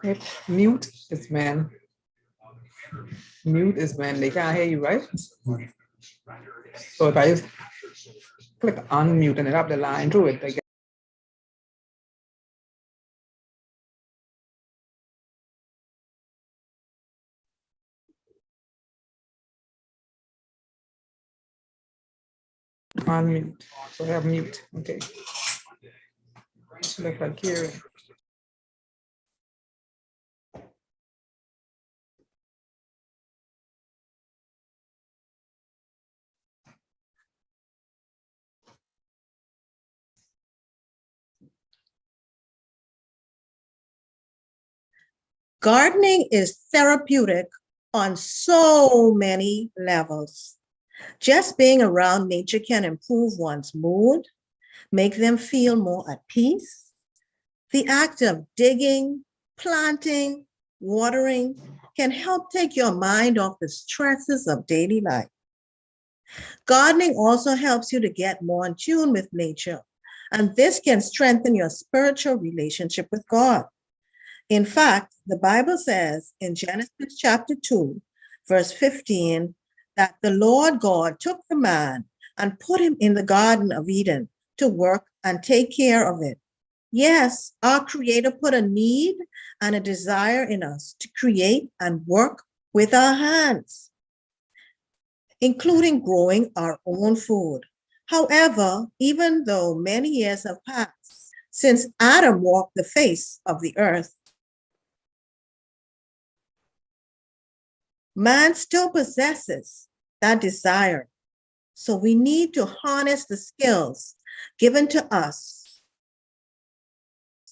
Yep. Mute is man. Mute is man. They can't hear you, right? So if I just click unmute and it up the line through it, they get unmute. So I have mute. Okay. Look like here. Gardening is therapeutic on so many levels. Just being around nature can improve one's mood, make them feel more at peace. The act of digging, planting, watering can help take your mind off the stresses of daily life. Gardening also helps you to get more in tune with nature, and this can strengthen your spiritual relationship with God. In fact, the Bible says in Genesis chapter 2, verse 15, that the Lord God took the man and put him in the Garden of Eden to work and take care of it. Yes, our Creator put a need and a desire in us to create and work with our hands, including growing our own food. However, even though many years have passed since Adam walked the face of the earth, man still possesses that desire. So we need to harness the skills given to us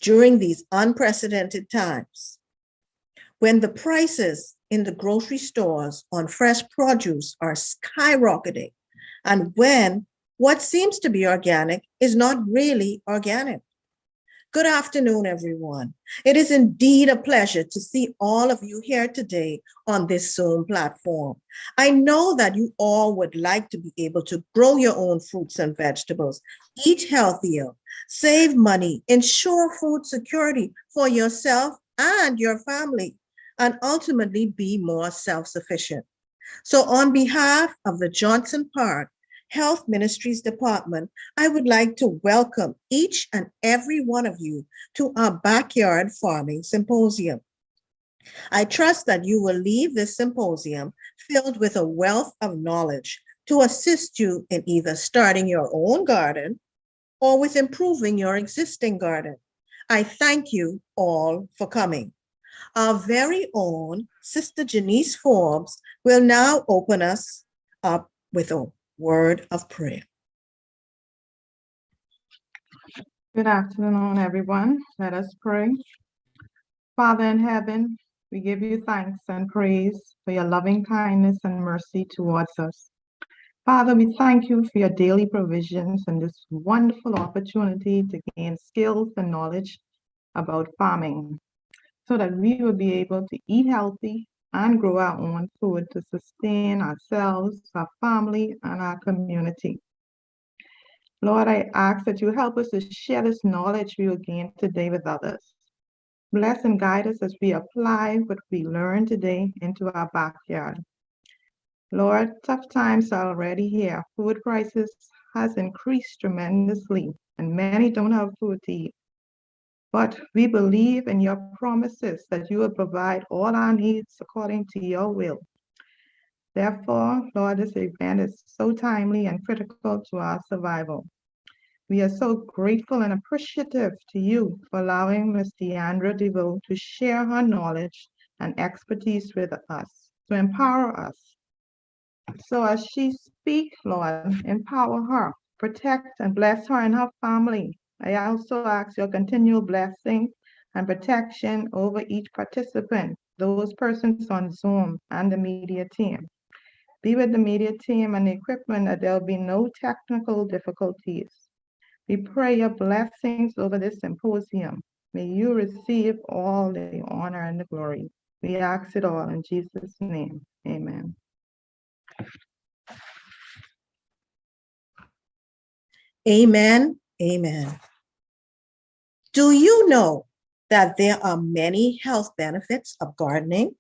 during these unprecedented times, when the prices in the grocery stores on fresh produce are skyrocketing, and when what seems to be organic is not really organic. Good afternoon, everyone. It is indeed a pleasure to see all of you here today on this Zoom platform. I know that you all would like to be able to grow your own fruits and vegetables, eat healthier, save money, ensure food security for yourself and your family, and ultimately be more self-sufficient. So on behalf of the Johnson Park Health Ministries Department, I would like to welcome each and every one of you to our Backyard Farming Symposium. I trust that you will leave this symposium filled with a wealth of knowledge to assist you in either starting your own garden or with improving your existing garden. I thank you all for coming. Our very own Sister Janice Forbes will now open us up with a word of prayer. Good afternoon, everyone. Let us pray. Father in heaven, we give you thanks and praise for your loving kindness and mercy towards us. Father, we thank you for your daily provisions and this wonderful opportunity to gain skills and knowledge about farming so that we will be able to eat healthy and grow our own food to sustain ourselves, our family, and our community. Lord, I ask that you help us to share this knowledge we will gain today with others. Bless and guide us as we apply what we learned today into our backyard. Lord, tough times are already here. Food prices has increased tremendously, and many don't have food to eat. But we believe in your promises that you will provide all our needs according to your will. Therefore, Lord, this event is so timely and critical to our survival. We are so grateful and appreciative to you for allowing Ms. Deandra DeVoe to share her knowledge and expertise with us, to empower us. So as she speaks, Lord, empower her, protect and bless her and her family. I also ask your continual blessing and protection over each participant, those persons on Zoom and the media team. Be with the media team and the equipment that there will be no technical difficulties. We pray your blessings over this symposium. May you receive all the honor and the glory. We ask it all in Jesus' name. Amen. Amen. Amen. Do you know that there are many health benefits of gardening.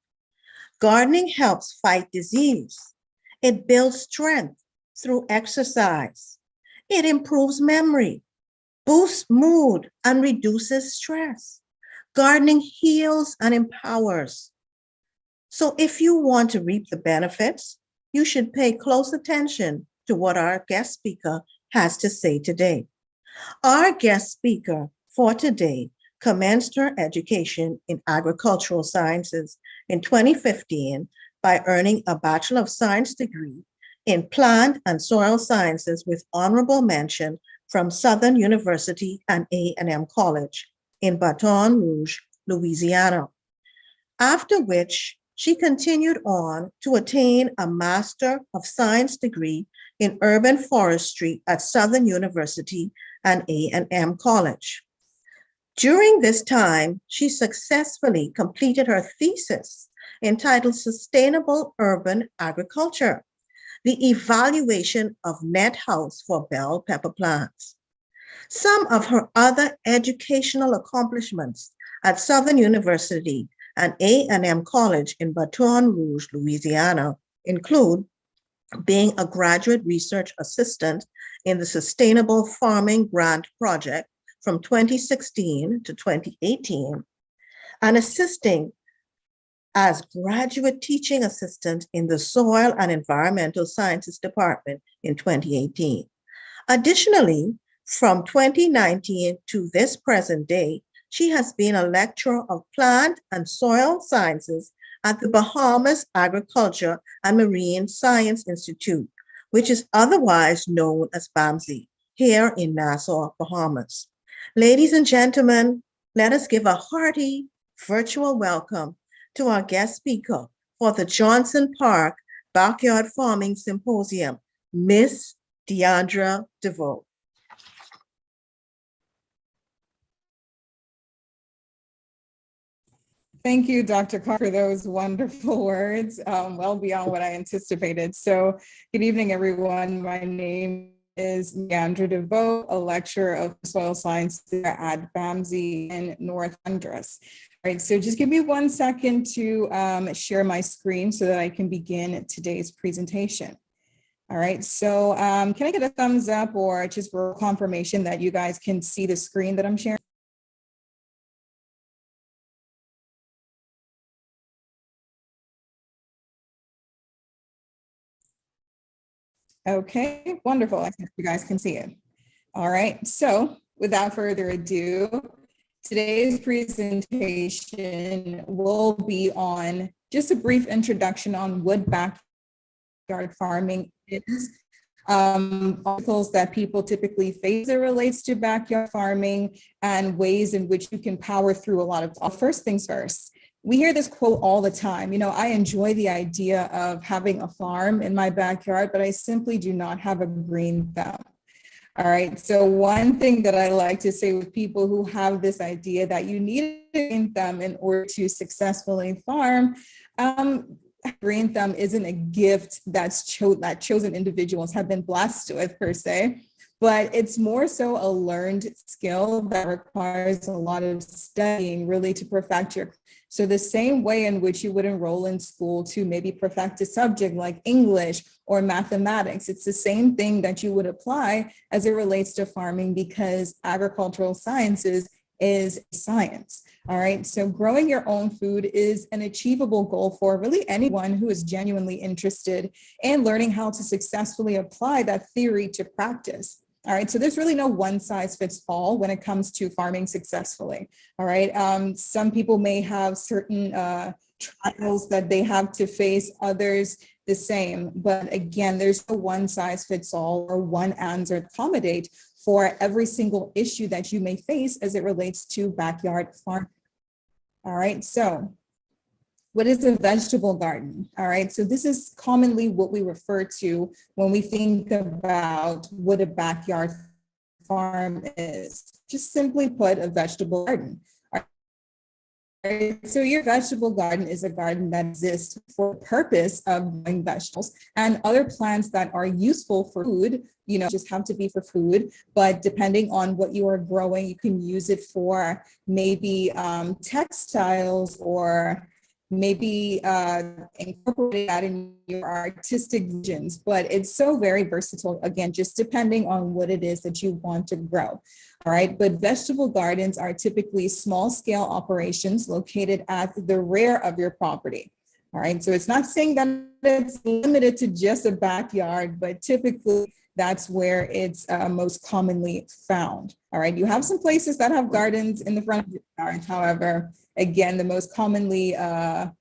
Gardening helps fight disease. It builds strength through exercise. It improves memory, boosts mood, and reduces stress. Gardening heals and empowers. So if you want to reap the benefits, you should pay close attention to what our guest speaker has to say today. Our guest speaker for today commenced her education in agricultural sciences in 2015 by earning a Bachelor of Science degree in plant and soil sciences with honorable mention from Southern University and A&M College in Baton Rouge, Louisiana. After which, she continued on to attain a Master of Science degree in urban forestry at Southern University and A&M College. During this time, she successfully completed her thesis entitled Sustainable Urban Agriculture, the evaluation of net house for bell pepper plants. Some of her other educational accomplishments at Southern University and A&M College in Baton Rouge, Louisiana, include being a graduate research assistant in the Sustainable Farming Grant Project from 2016 to 2018, and assisting as graduate teaching assistant in the Soil and Environmental Sciences Department in 2018. Additionally, from 2019 to this present day, she has been a lecturer of plant and soil sciences at the Bahamas Agriculture and Marine Science Institute, which is otherwise known as BAMSI, here in Nassau, Bahamas. Ladies and gentlemen, let us give a hearty virtual welcome to our guest speaker for the Johnson Park Backyard Farming Symposium, Miss Deandra DeVoe. Thank you, Dr. Carr, for those wonderful words, well beyond what I anticipated. So good evening, everyone. My name is Deandra DeVoe, a lecturer of soil science at BAMSI in North Honduras. All right, so just give me 1 second to share my screen so that I can begin today's presentation. All right, so can I get a thumbs up or just for confirmation that you guys can see the screen that I'm sharing? Okay, wonderful. I think you guys can see it. All right, so without further ado, today's presentation will be on just a brief introduction on what backyard farming is, obstacles that people typically face as it relates to backyard farming, and ways in which you can power through a lot of. First things first. We hear this quote all the time. You know, I enjoy the idea of having a farm in my backyard, but I simply do not have a green thumb. All right. So one thing that I like to say with people who have this idea that you need a green thumb in order to successfully farm, green thumb isn't a gift that chosen individuals have been blessed with per se, but it's more so a learned skill that requires a lot of studying really to perfect your. So the same way in which you would enroll in school to maybe perfect a subject like English or mathematics, it's the same thing that you would apply as it relates to farming, because agricultural sciences is science. All right. So growing your own food is an achievable goal for really anyone who is genuinely interested in learning how to successfully apply that theory to practice. All right, so there's really no one size fits all when it comes to farming successfully. All right, some people may have certain trials that they have to face, others the same. But again, there's no one size fits all or one answer to accommodate for every single issue that you may face as it relates to backyard farming. All right, so what is a vegetable garden? All right, so this is commonly what we refer to when we think about what a backyard farm is. Just simply put, a vegetable garden. Right? So your vegetable garden is a garden that exists for the purpose of growing vegetables and other plants that are useful for food, just have to be for food, but depending on what you are growing, you can use it for maybe textiles or maybe incorporate that in your artistic visions, but it's so very versatile, again, just depending on what it is that you want to grow. All right, but vegetable gardens are typically small scale operations located at the rear of your property. All right, so it's not saying that it's limited to just a backyard, but typically that's where it's most commonly found. All right, you have some places that have gardens in the front of your yards. However, again, the most commonly the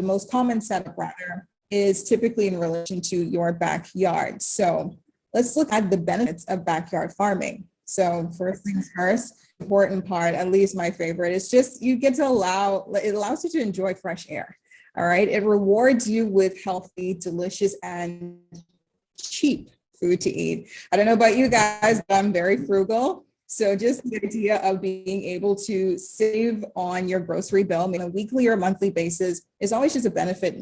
most common setup rather, is typically in relation to your backyard. So let's look at the benefits of backyard farming. So first things first, important part, at least my favorite, is just it allows you to enjoy fresh air. All right. It rewards you with healthy, delicious, and cheap food to eat. I don't know about you guys, but I'm very frugal. So just the idea of being able to save on your grocery bill on a weekly or monthly basis is always just a benefit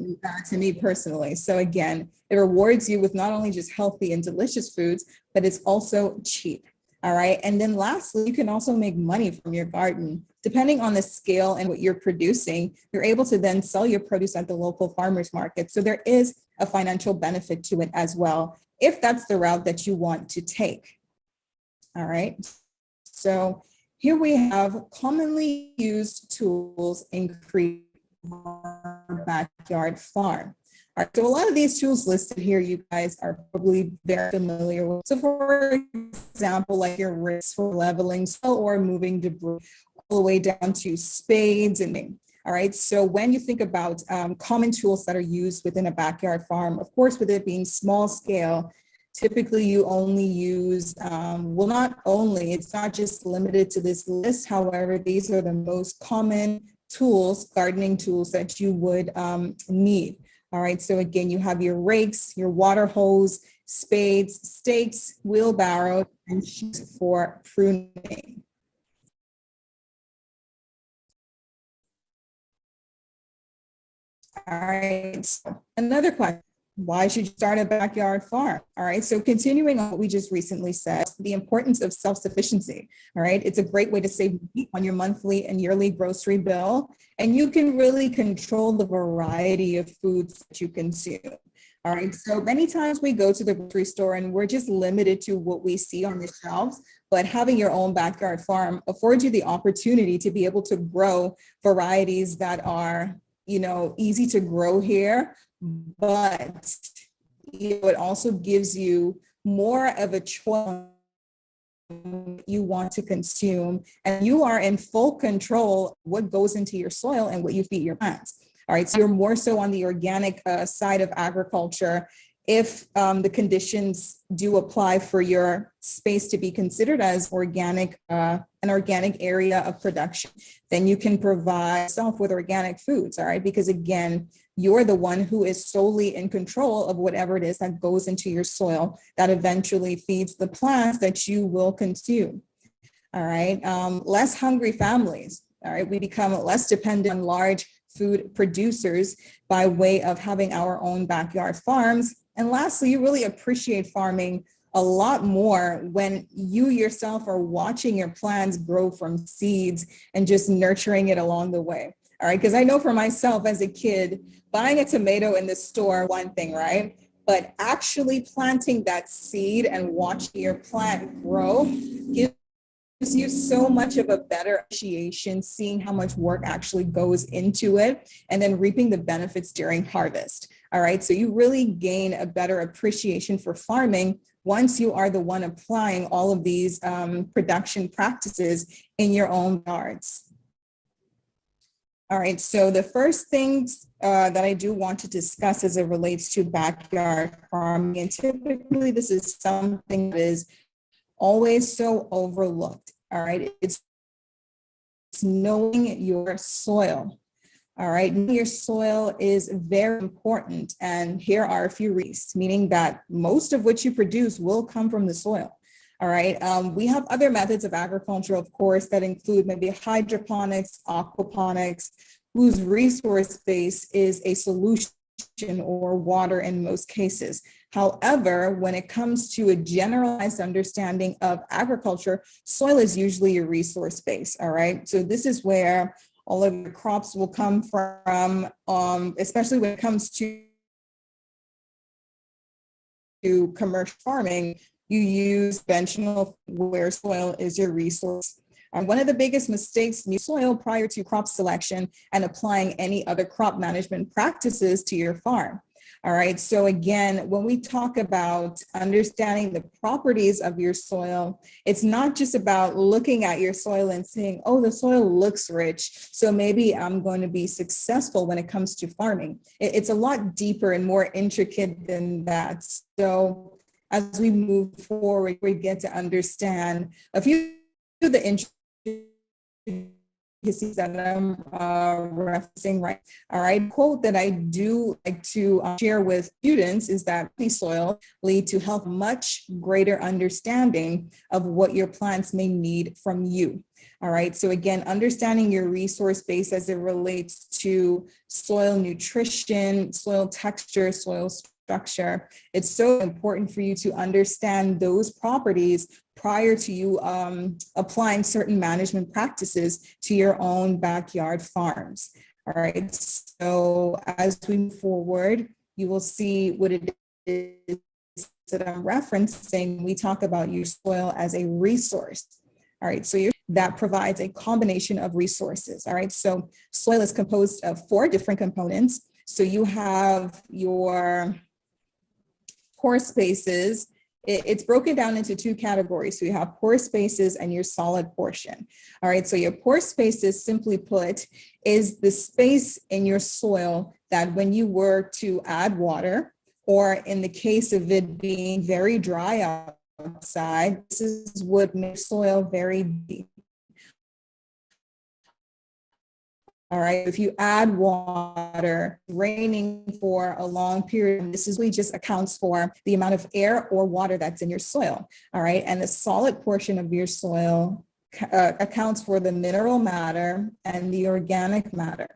to me personally. So again, it rewards you with not only just healthy and delicious foods, but it's also cheap. All right. And then lastly, you can also make money from your garden. Depending on the scale and what you're producing, you're able to then sell your produce at the local farmers market. So there is a financial benefit to it as well, if that's the route that you want to take. All right. So here we have commonly used tools in creating a backyard farm. All right, so a lot of these tools listed here, you guys are probably very familiar with. So for example, like your rakes for leveling soil or moving debris, all the way down to spades and all right. So when you think about common tools that are used within a backyard farm, of course, with it being small scale, typically you only use, not only, it's not just limited to this list. However, these are the most common tools, gardening tools that you would need. All right, so again, you have your rakes, your water hose, spades, stakes, wheelbarrow, and shears for pruning. All right, so another question. Why should you start a backyard farm? All right, so continuing on what we just recently said, the importance of self-sufficiency. All right, it's a great way to save on your monthly and yearly grocery bill, and you can really control the variety of foods that you consume. All right, so many times we go to the grocery store and we're just limited to what we see on the shelves, but having your own backyard farm affords you the opportunity to be able to grow varieties that are, easy to grow here, but it also gives you more of a choice you want to consume, and you are in full control of what goes into your soil and what you feed your plants. All right, so you're more so on the organic side of agriculture. If the conditions do apply for your space to be considered as organic, an organic area of production, then you can provide yourself with organic foods, all right? Because again, you're the one who is solely in control of whatever it is that goes into your soil that eventually feeds the plants that you will consume, all right? Less hungry families, all right? We become less dependent on large food producers by way of having our own backyard farms. And lastly, you really appreciate farming a lot more when you yourself are watching your plants grow from seeds and just nurturing it along the way. All right, because I know for myself as a kid, buying a tomato in the store, one thing, right? But actually planting that seed and watching your plant grow gives you so much of a better appreciation, seeing how much work actually goes into it and then reaping the benefits during harvest. All right, so you really gain a better appreciation for farming once you are the one applying all of these production practices in your own yards. All right, so the first things that I do want to discuss as it relates to backyard farming, and typically this is something that is always so overlooked, all right? It's knowing your soil, all right? Knowing your soil is very important, and here are a few reasons, meaning that most of what you produce will come from the soil, All right. We have other methods of agriculture, of course, that include maybe hydroponics, aquaponics, whose resource base is a solution or water in most cases. However, when it comes to a generalized understanding of agriculture, soil is usually a resource base. All right. So this is where all of the crops will come from, especially when it comes to commercial farming. You use conventional where soil is your resource. And one of the biggest mistakes in soil prior to crop selection and applying any other crop management practices to your farm. All right. So again, when we talk about understanding the properties of your soil, it's not just about looking at your soil and saying, oh, the soil looks rich, so maybe I'm going to be successful when it comes to farming. It's a lot deeper and more intricate than that. So as we move forward, we get to understand a few of the intricacies that I'm referencing, right? All right, quote that I do like to share with students is that the soil lead to help much greater understanding of what your plants may need from you. All right, so again, understanding your resource base as it relates to soil nutrition, soil texture, soil structure. It's so important for you to understand those properties prior to you applying certain management practices to your own backyard farms. All right, so as we move forward, you will see what it is that I'm referencing. We talk about your soil as a resource. All right, so that provides a combination of resources. All right, so soil is composed of 4 different components. So you have your pore spaces. It's broken down into 2 categories. So you have pore spaces and your solid portion. All right, so your pore spaces, simply put, is the space in your soil that when you were to add water, or in the case of it being very dry outside, this is what makes soil very deep. All right, if you add water, raining for a long period, this is really just accounts for the amount of air or water that's in your soil. All right, and the solid portion of your soil accounts for the mineral matter and the organic matter.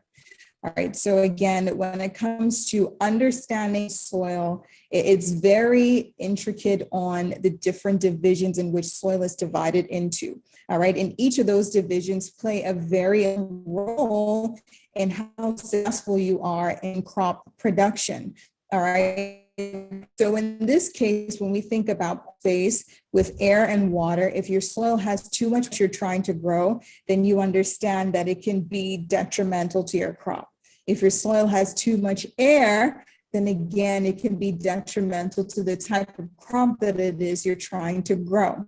All right, so again, when it comes to understanding soil, it's very intricate on the different divisions in which soil is divided into. All right, and each of those divisions play a very role in how successful you are in crop production. All right. So in this case, when we think about space with air and water, if your soil has too much you're trying to grow, then you understand that it can be detrimental to your crop. If your soil has too much air, then again, it can be detrimental to the type of crop that it is you're trying to grow.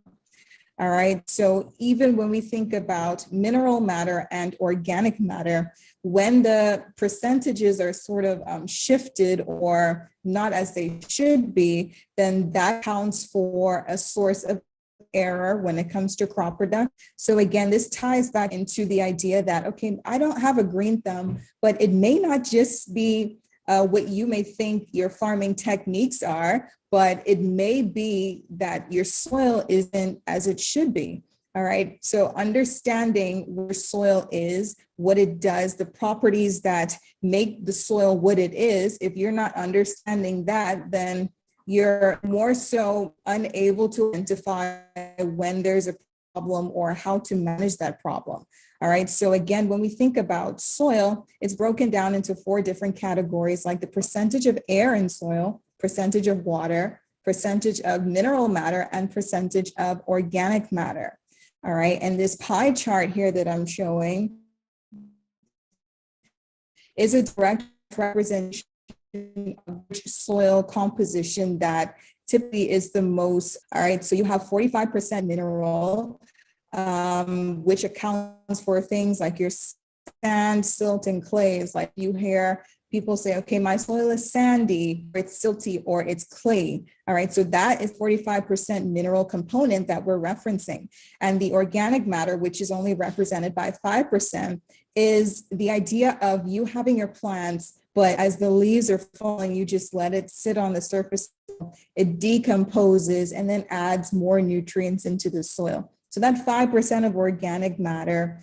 All right, so even when we think about mineral matter and organic matter, when the percentages are sort of shifted or not as they should be, then that counts for a source of error when it comes to crop production. So again, this ties back into the idea that, okay, I don't have a green thumb, but it may not just be what you may think your farming techniques are, but it may be that your soil isn't as it should be. All right. So understanding where soil is, what it does, the properties that make the soil what it is, if you're not understanding that, then you're more so unable to identify when there's a problem or how to manage that problem. All right. So again, when we think about soil, it's broken down into 4 different categories, like the percentage of air in soil, percentage of water, percentage of mineral matter, and percentage of organic matter. All right. And this pie chart here that I'm showing is a direct representation of soil composition that typically is the most. All right. So you have 45% mineral, which accounts for things like your sand, silt, and clays. Like you hear people say, okay, my soil is sandy, or it's silty, or it's clay. All right, so that is 45% mineral component that we're referencing. And the organic matter, which is only represented by 5%, is the idea of you having your plants But as the leaves are falling, you just let it sit on the surface. It decomposes and then adds more nutrients into the soil. So that 5% of organic matter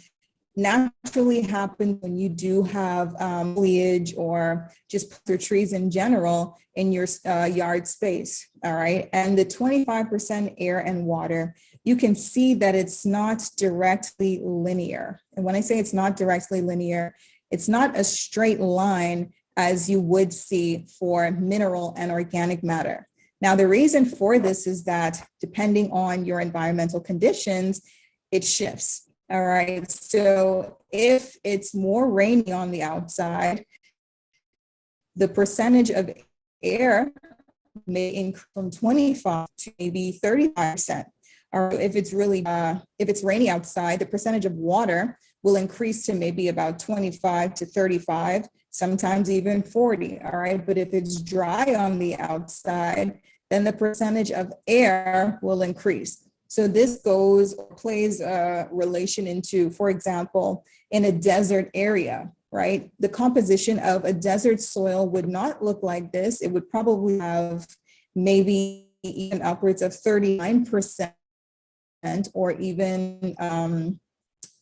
naturally happens when you do have foliage or just other trees in general in your yard space, all right? And the 25% air and water, you can see that it's not directly linear. And when I say it's not directly linear, it's not a straight line as you would see for mineral and organic matter. Now, the reason for this is that depending on your environmental conditions, it shifts. All right, so if it's more rainy on the outside, the percentage of air may increase from 25 to maybe 35%. Or if it's rainy outside, the percentage of water will increase to maybe about 25 to 35, sometimes even 40. All right, but if it's dry on the outside, then the percentage of air will increase. So this plays a relation into, for example, in a desert area, right? The composition of a desert soil would not look like this. It would probably have maybe even upwards of 39% or even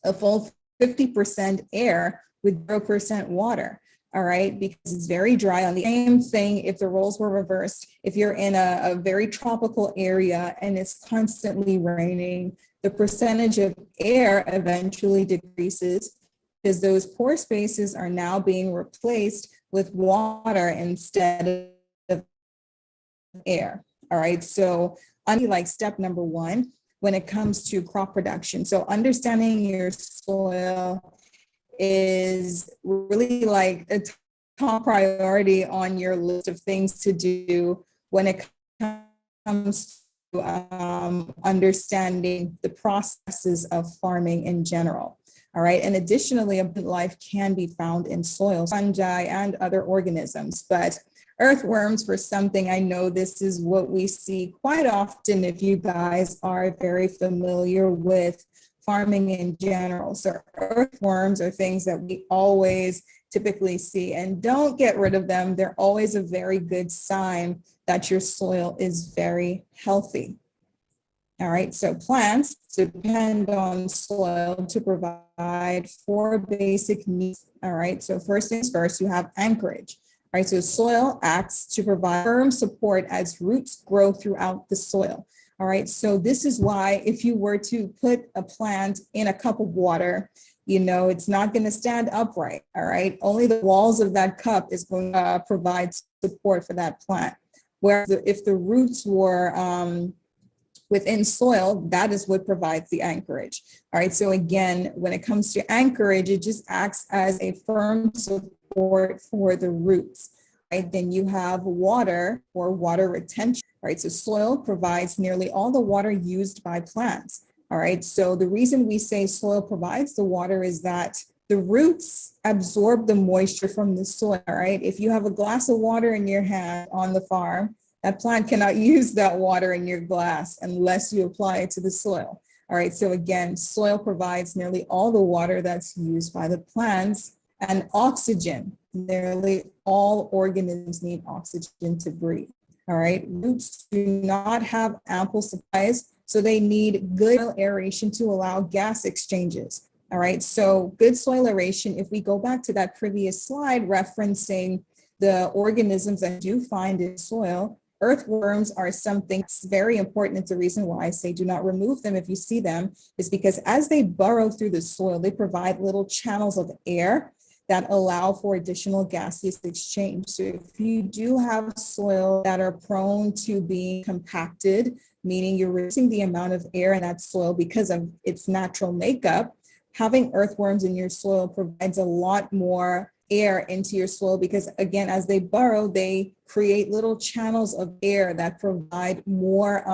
a full 50% air with 0% water. All right, because it's very dry. On the same thing, if the roles were reversed, if you're in a very tropical area and it's constantly raining, the percentage of air eventually decreases because those pore spaces are now being replaced with water instead of air. All right, so like step number one when it comes to crop production. So understanding your soil is really like a top priority on your list of things to do when it comes to understanding the processes of farming in general. All right. And additionally, abundant life can be found in soil, fungi, and other organisms. But earthworms, for something, I know this is what we see quite often if you guys are very familiar with farming in general. So earthworms are things that we always typically see, and don't get rid of them. They're always a very good sign that your soil is very healthy. All right, so plants depend on soil to provide 4 basic needs. All right, so first things first, you have anchorage. All right, so soil acts to provide firm support as roots grow throughout the soil. All right, so this is why if you were to put a plant in a cup of water, you know, it's not going to stand upright. All right, only the walls of that cup is going to provide support for that plant. Whereas if the roots were within soil, that is what provides the anchorage. All right, so again, when it comes to anchorage, it just acts as a firm support for the roots. Right, then you have water or water retention. Right, so soil provides nearly all the water used by plants. All right, so the reason we say soil provides the water is that the roots absorb the moisture from the soil. Right, if you have a glass of water in your hand on the farm, that plant cannot use that water in your glass unless you apply it to the soil. All right, so again, soil provides nearly all the water that's used by the plants. And oxygen, nearly all organisms need oxygen to breathe. All right, roots do not have ample supplies, so they need good soil aeration to allow gas exchanges. All right, so good soil aeration, if we go back to that previous slide referencing the organisms that you do find in soil, earthworms are something that's very important. It's the reason why I say do not remove them if you see them, is because as they burrow through the soil, they provide little channels of air that allow for additional gaseous exchange. So if you do have soil that are prone to being compacted, meaning you're reducing the amount of air in that soil because of its natural makeup, having earthworms in your soil provides a lot more air into your soil because, again, as they burrow, they create little channels of air that provide more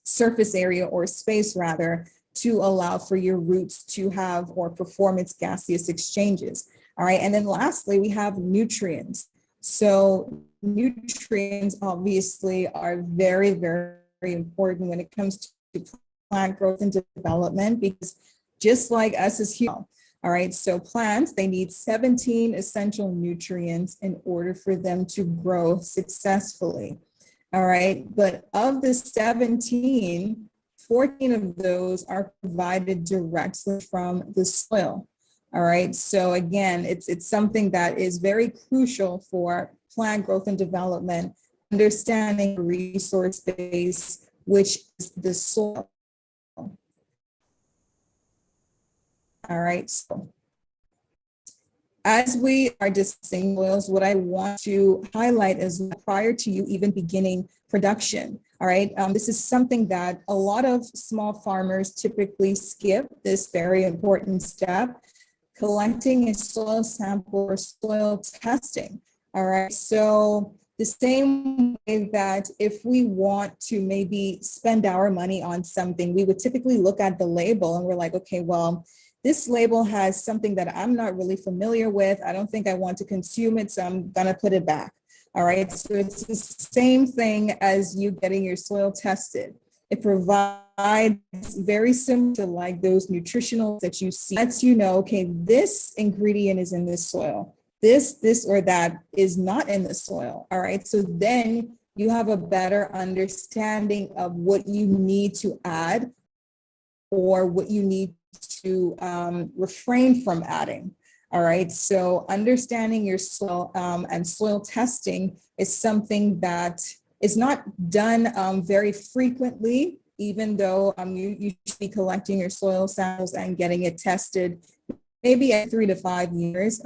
surface area or space, rather, to allow for your roots to have or perform its gaseous exchanges. All right. And then lastly, we have nutrients. So nutrients obviously are very, very important when it comes to plant growth and development, because just like us as humans, All right, so plants, they need 17 essential nutrients in order for them to grow successfully. All right, but of the 17, 14 of those are provided directly from the soil. All right, so again, it's something that is very crucial for plant growth and development, understanding the resource base, which is the soil. All right, so as we are discussing soils, what I want to highlight is prior to you even beginning production. All right, this is something that a lot of small farmers typically skip, this very important step, collecting a soil sample or soil testing. All right, so the same way that if we want to maybe spend our money on something, we would typically look at the label and we're like, okay, well, this label has something that I'm not really familiar with. I don't think I want to consume it, so I'm gonna put it back. All right, so it's the same thing as you getting your soil tested. It provides very similar to like those nutritionals that you see, lets you know, okay, this ingredient is in this soil. This or that is not in the soil. All right, so then you have a better understanding of what you need to add or what you need to refrain from adding. All right, so understanding your soil and soil testing is something that is not done very frequently, even though you should be collecting your soil samples and getting it tested maybe at 3 to 5 years.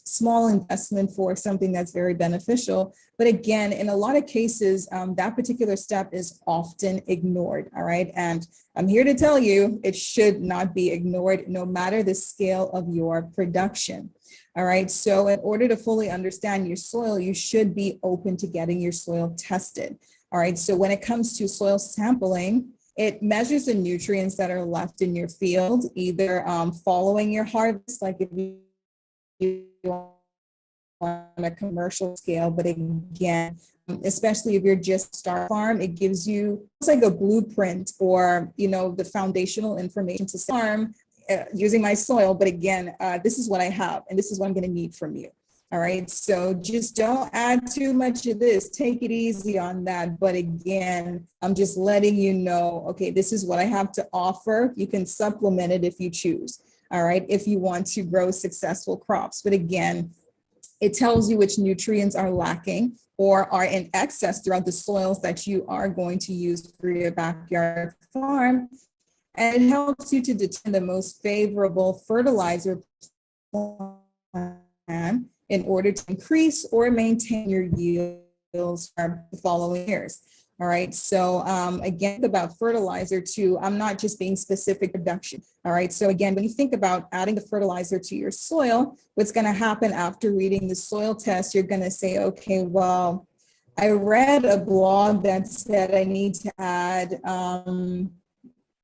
Small investment for something that's very beneficial. But again, in a lot of cases, that particular step is often ignored, all right? And I'm here to tell you, it should not be ignored, no matter the scale of your production, all right? So in order to fully understand your soil, you should be open to getting your soil tested, all right? So when it comes to soil sampling, it measures the nutrients that are left in your field, either following your harvest, like if you on a commercial scale, but again, especially if you're just start farm, it gives you, it's like a blueprint or, you know, the foundational information to farm using my soil. But again, this is what I have, and this is what I'm going to need from you. All right, so just don't add too much of this. Take it easy on that. But again, I'm just letting you know, okay, this is what I have to offer. You can supplement it if you choose. All right, if you want to grow successful crops. But again, it tells you which nutrients are lacking or are in excess throughout the soils that you are going to use for your backyard farm. And it helps you to determine the most favorable fertilizer plan in order to increase or maintain your yields for the following years. All right, so again, about fertilizer too, I'm not just being specific production. All right, so again, when you think about adding the fertilizer to your soil, what's going to happen after reading the soil test, you're going to say, okay, well, I read a blog that said I need to add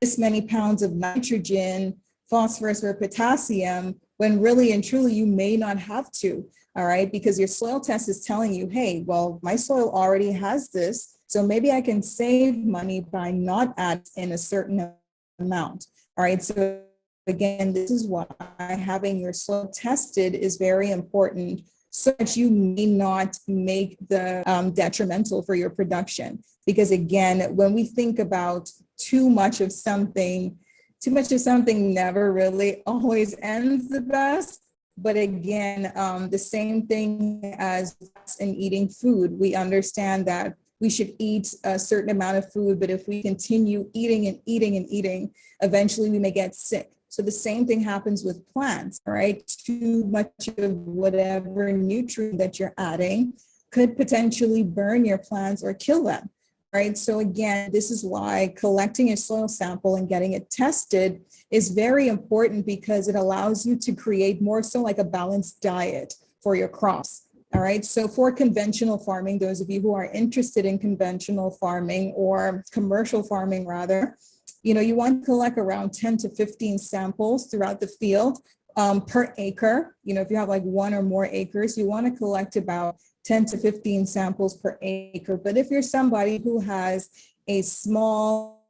this many pounds of nitrogen, phosphorus, or potassium, when really and truly you may not have to. All right, because your soil test is telling you, hey, well, my soil already has this. So maybe I can save money by not adding in a certain amount. All right, so again, this is why having your soil tested is very important so that you may not make the detrimental for your production. Because again, when we think about too much of something never really always ends the best. But again, the same thing as in eating food, we understand that we should eat a certain amount of food, but if we continue eating and eating and eating, eventually we may get sick. So the same thing happens with plants, right? Too much of whatever nutrient that you're adding could potentially burn your plants or kill them, right? So again, this is why collecting a soil sample and getting it tested is very important, because it allows you to create more so like a balanced diet for your crops. All right, so for conventional farming, those of you who are interested in conventional farming or commercial farming rather, you know, you want to collect around 10 to 15 samples throughout the field per acre. You know, if you have like 1 or more acres, you want to collect about 10 to 15 samples per acre. But if you're somebody who has a small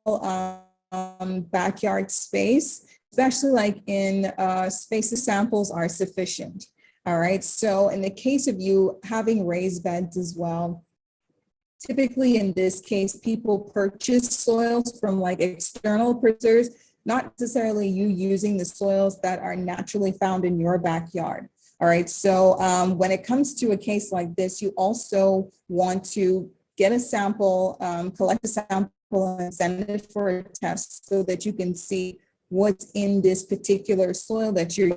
backyard space, especially like in spaces samples are sufficient. All right, so in the case of you having raised beds as well, typically in this case, people purchase soils from like external producers, not necessarily you using the soils that are naturally found in your backyard. All right, so when it comes to a case like this, you also want to get a sample, collect a sample and send it for a test so that you can see what's in this particular soil that you're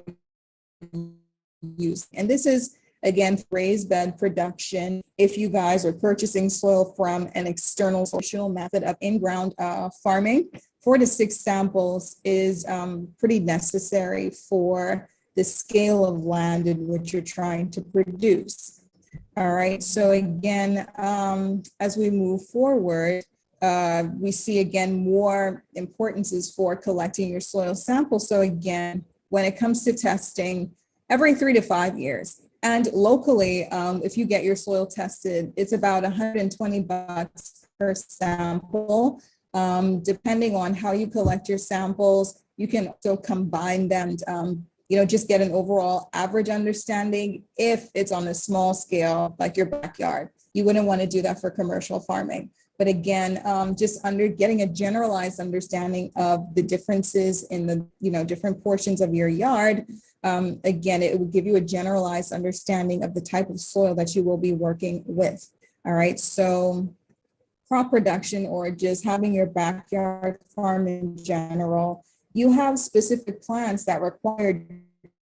using. And this is, again, raised bed production. If you guys are purchasing soil from an external method of in-ground farming, 4 to 6 samples is pretty necessary for the scale of land in which you're trying to produce. All right, so again, as we move forward, we see again more importances for collecting your soil sample. So again, when it comes to testing, every 3 to 5 years. And locally, if you get your soil tested, it's about $120 per sample. Depending on how you collect your samples, you can also combine them, just get an overall average understanding if it's on a small scale, like your backyard. You wouldn't want to do that for commercial farming. But again, just getting a generalized understanding of the differences in the, different portions of your yard. Again, it will give you a generalized understanding of the type of soil that you will be working with. All right, so crop production or just having your backyard farm in general, you have specific plants that require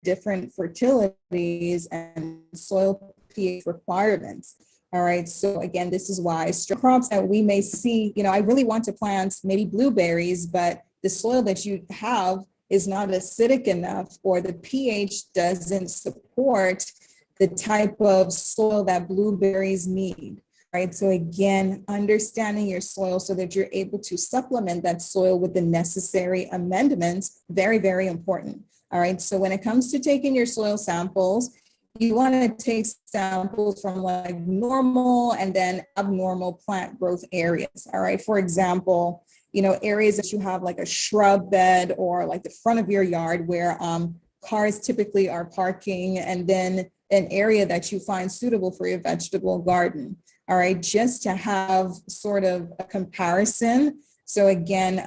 different fertilities and soil pH requirements. All right, so again, this is why crops that we may see, I really want to plant maybe blueberries, but the soil that you have is not acidic enough, or the pH doesn't support the type of soil that blueberries need, right? So again, understanding your soil so that you're able to supplement that soil with the necessary amendments, very, very important. All right, so when it comes to taking your soil samples, you want to take samples from like normal and then abnormal plant growth areas. All right, for example, areas that you have like a shrub bed or like the front of your yard where cars typically are parking, and then an area that you find suitable for your vegetable garden. All right, just to have sort of a comparison. So again,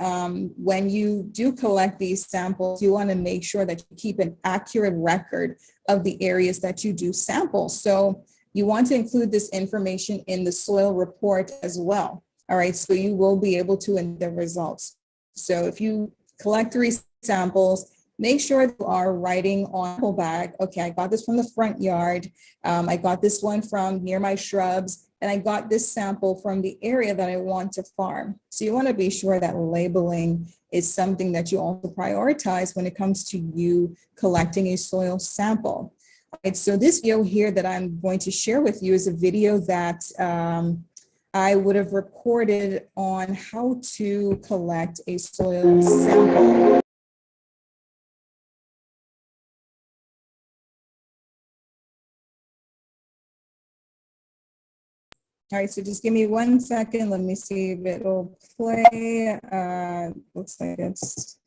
when you do collect these samples, you want to make sure that you keep an accurate record of the areas that you do sample. So you want to include this information in the soil report as well. All right, so you will be able to in the results. So if you collect 3 samples, make sure you are writing on the bag, okay, I got this from the front yard, I got this one from near my shrubs, and I got this sample from the area that I want to farm. So you want to be sure that labeling is something that you also prioritize when it comes to you collecting a soil sample. All right, so this video here that I'm going to share with you is a video that I would have recorded on how to collect a soil sample. All right, so just give me 1 second. Let me see if it'll play. Looks like it's.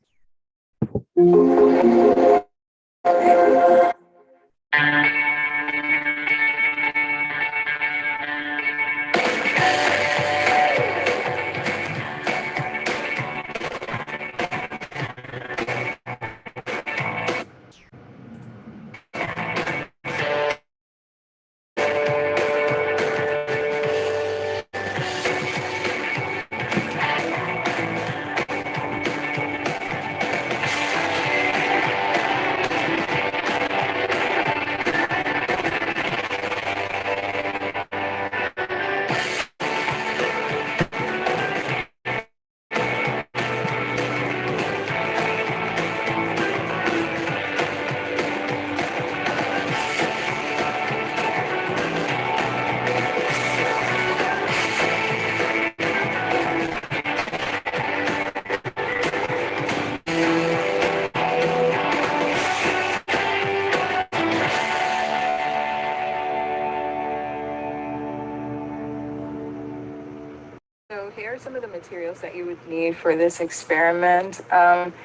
some of the materials that you would need for this experiment.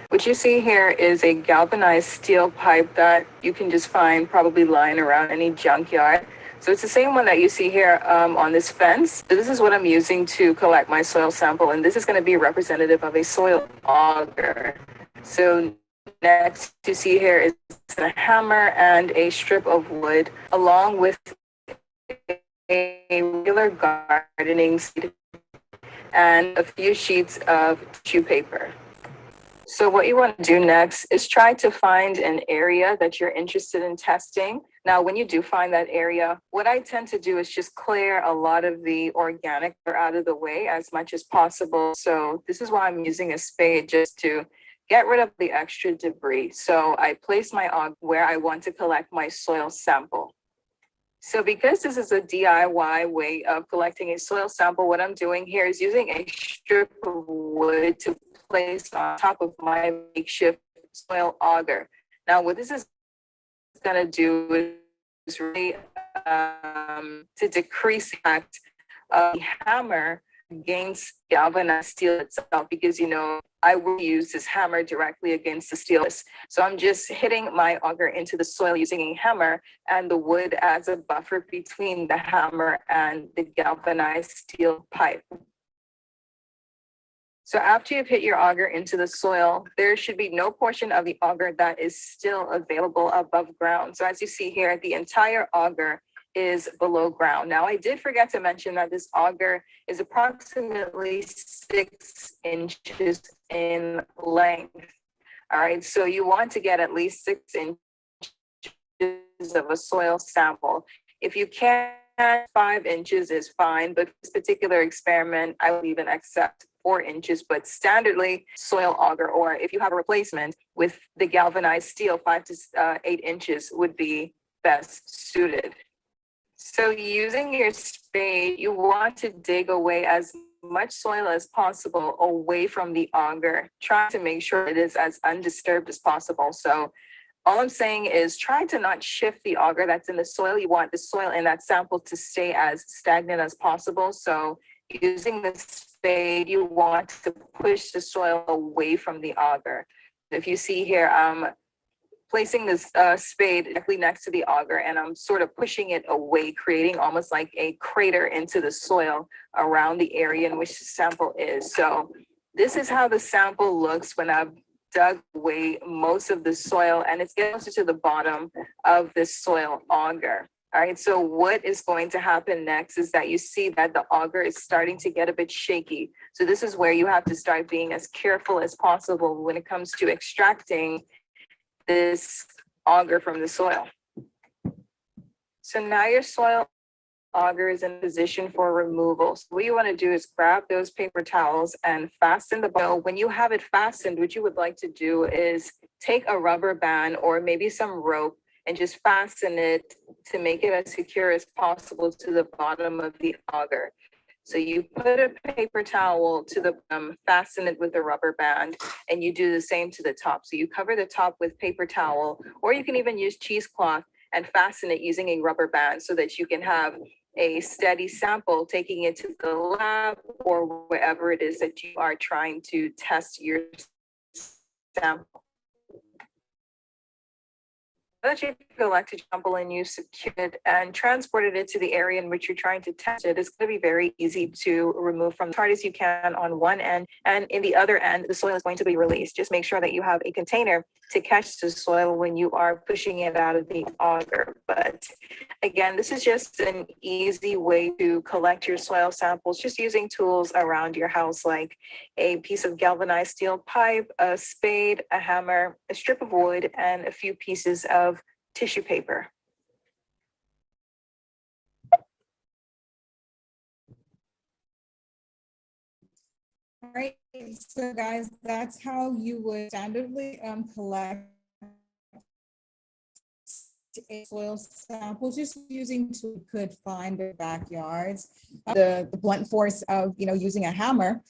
What you see here is a galvanized steel pipe that you can just find probably lying around any junkyard. So it's the same one that you see here on this fence. So this is what I'm using to collect my soil sample, and this is going to be representative of a soil auger. So next you see here is a hammer and a strip of wood, along with a regular gardening seed and a few sheets of tissue paper. So what you want to do next is try to find an area that you're interested in testing. Now, when you do find that area, what I tend to do is just clear a lot of the organic out of the way as much as possible. So this is why I'm using a spade, just to get rid of the extra debris. So I place my auger where I want to collect my soil sample. So because this is a DIY way of collecting a soil sample, what I'm doing here is using a strip of wood to place on top of my makeshift soil auger. Now, what this is going to do is really to decrease the impact of the hammer against galvanized steel itself, because, you know, I will use this hammer directly against the steel. So I'm just hitting my auger into the soil using a hammer, and the wood as a buffer between the hammer and the galvanized steel pipe. So after you've hit your auger into the soil, there should be no portion of the auger that is still available above ground. So as you see here, the entire auger is below ground. Now, I did forget to mention that this auger is approximately 6 inches in length. All right, so you want to get at least 6 inches of a soil sample. If you can't, 5 inches is fine, but for this particular experiment, I would even accept 4 inches, but standardly soil auger, or if you have a replacement with the galvanized steel, 5 to 8 inches would be best suited. So using your spade, you want to dig away as much soil as possible away from the auger, trying to make sure it is as undisturbed as possible. So all I'm saying is try to not shift the auger that's in the soil. You want the soil in that sample to stay as stagnant as possible. So using the spade, you want to push the soil away from the auger. If you see here, placing this spade directly next to the auger, and I'm sort of pushing it away, creating almost like a crater into the soil around the area in which the sample is. So this is how the sample looks when I've dug away most of the soil, and it's getting closer to the bottom of this soil auger. All right, so what is going to happen next is that you see that the auger is starting to get a bit shaky. So this is where you have to start being as careful as possible when it comes to extracting this auger from the soil. So now your soil auger is in position for removal. So what you want to do is grab those paper towels and fasten the bottle. When you have it fastened, what you would like to do is take a rubber band or maybe some rope and just fasten it to make it as secure as possible to the bottom of the auger. So you put a paper towel to the fasten it with a rubber band, and you do the same to the top. So you cover the top with paper towel, or you can even use cheesecloth and fasten it using a rubber band so that you can have a steady sample, taking it to the lab or wherever it is that you are trying to test your sample. That you collected sample and you secured it and transported it to the area in which you're trying to test it, it's going to be very easy to remove from as hard as you can on one end, and in the other end, the soil is going to be released. Just make sure that you have a container to catch the soil when you are pushing it out of the auger. But again, this is just an easy way to collect your soil samples, just using tools around your house like a piece of galvanized steel pipe, a spade, a hammer, a strip of wood, and a few pieces of tissue paper. All right, so guys, that's how you would standardly collect a soil sample, just using tools you could find in backyards. The blunt force of using a hammer,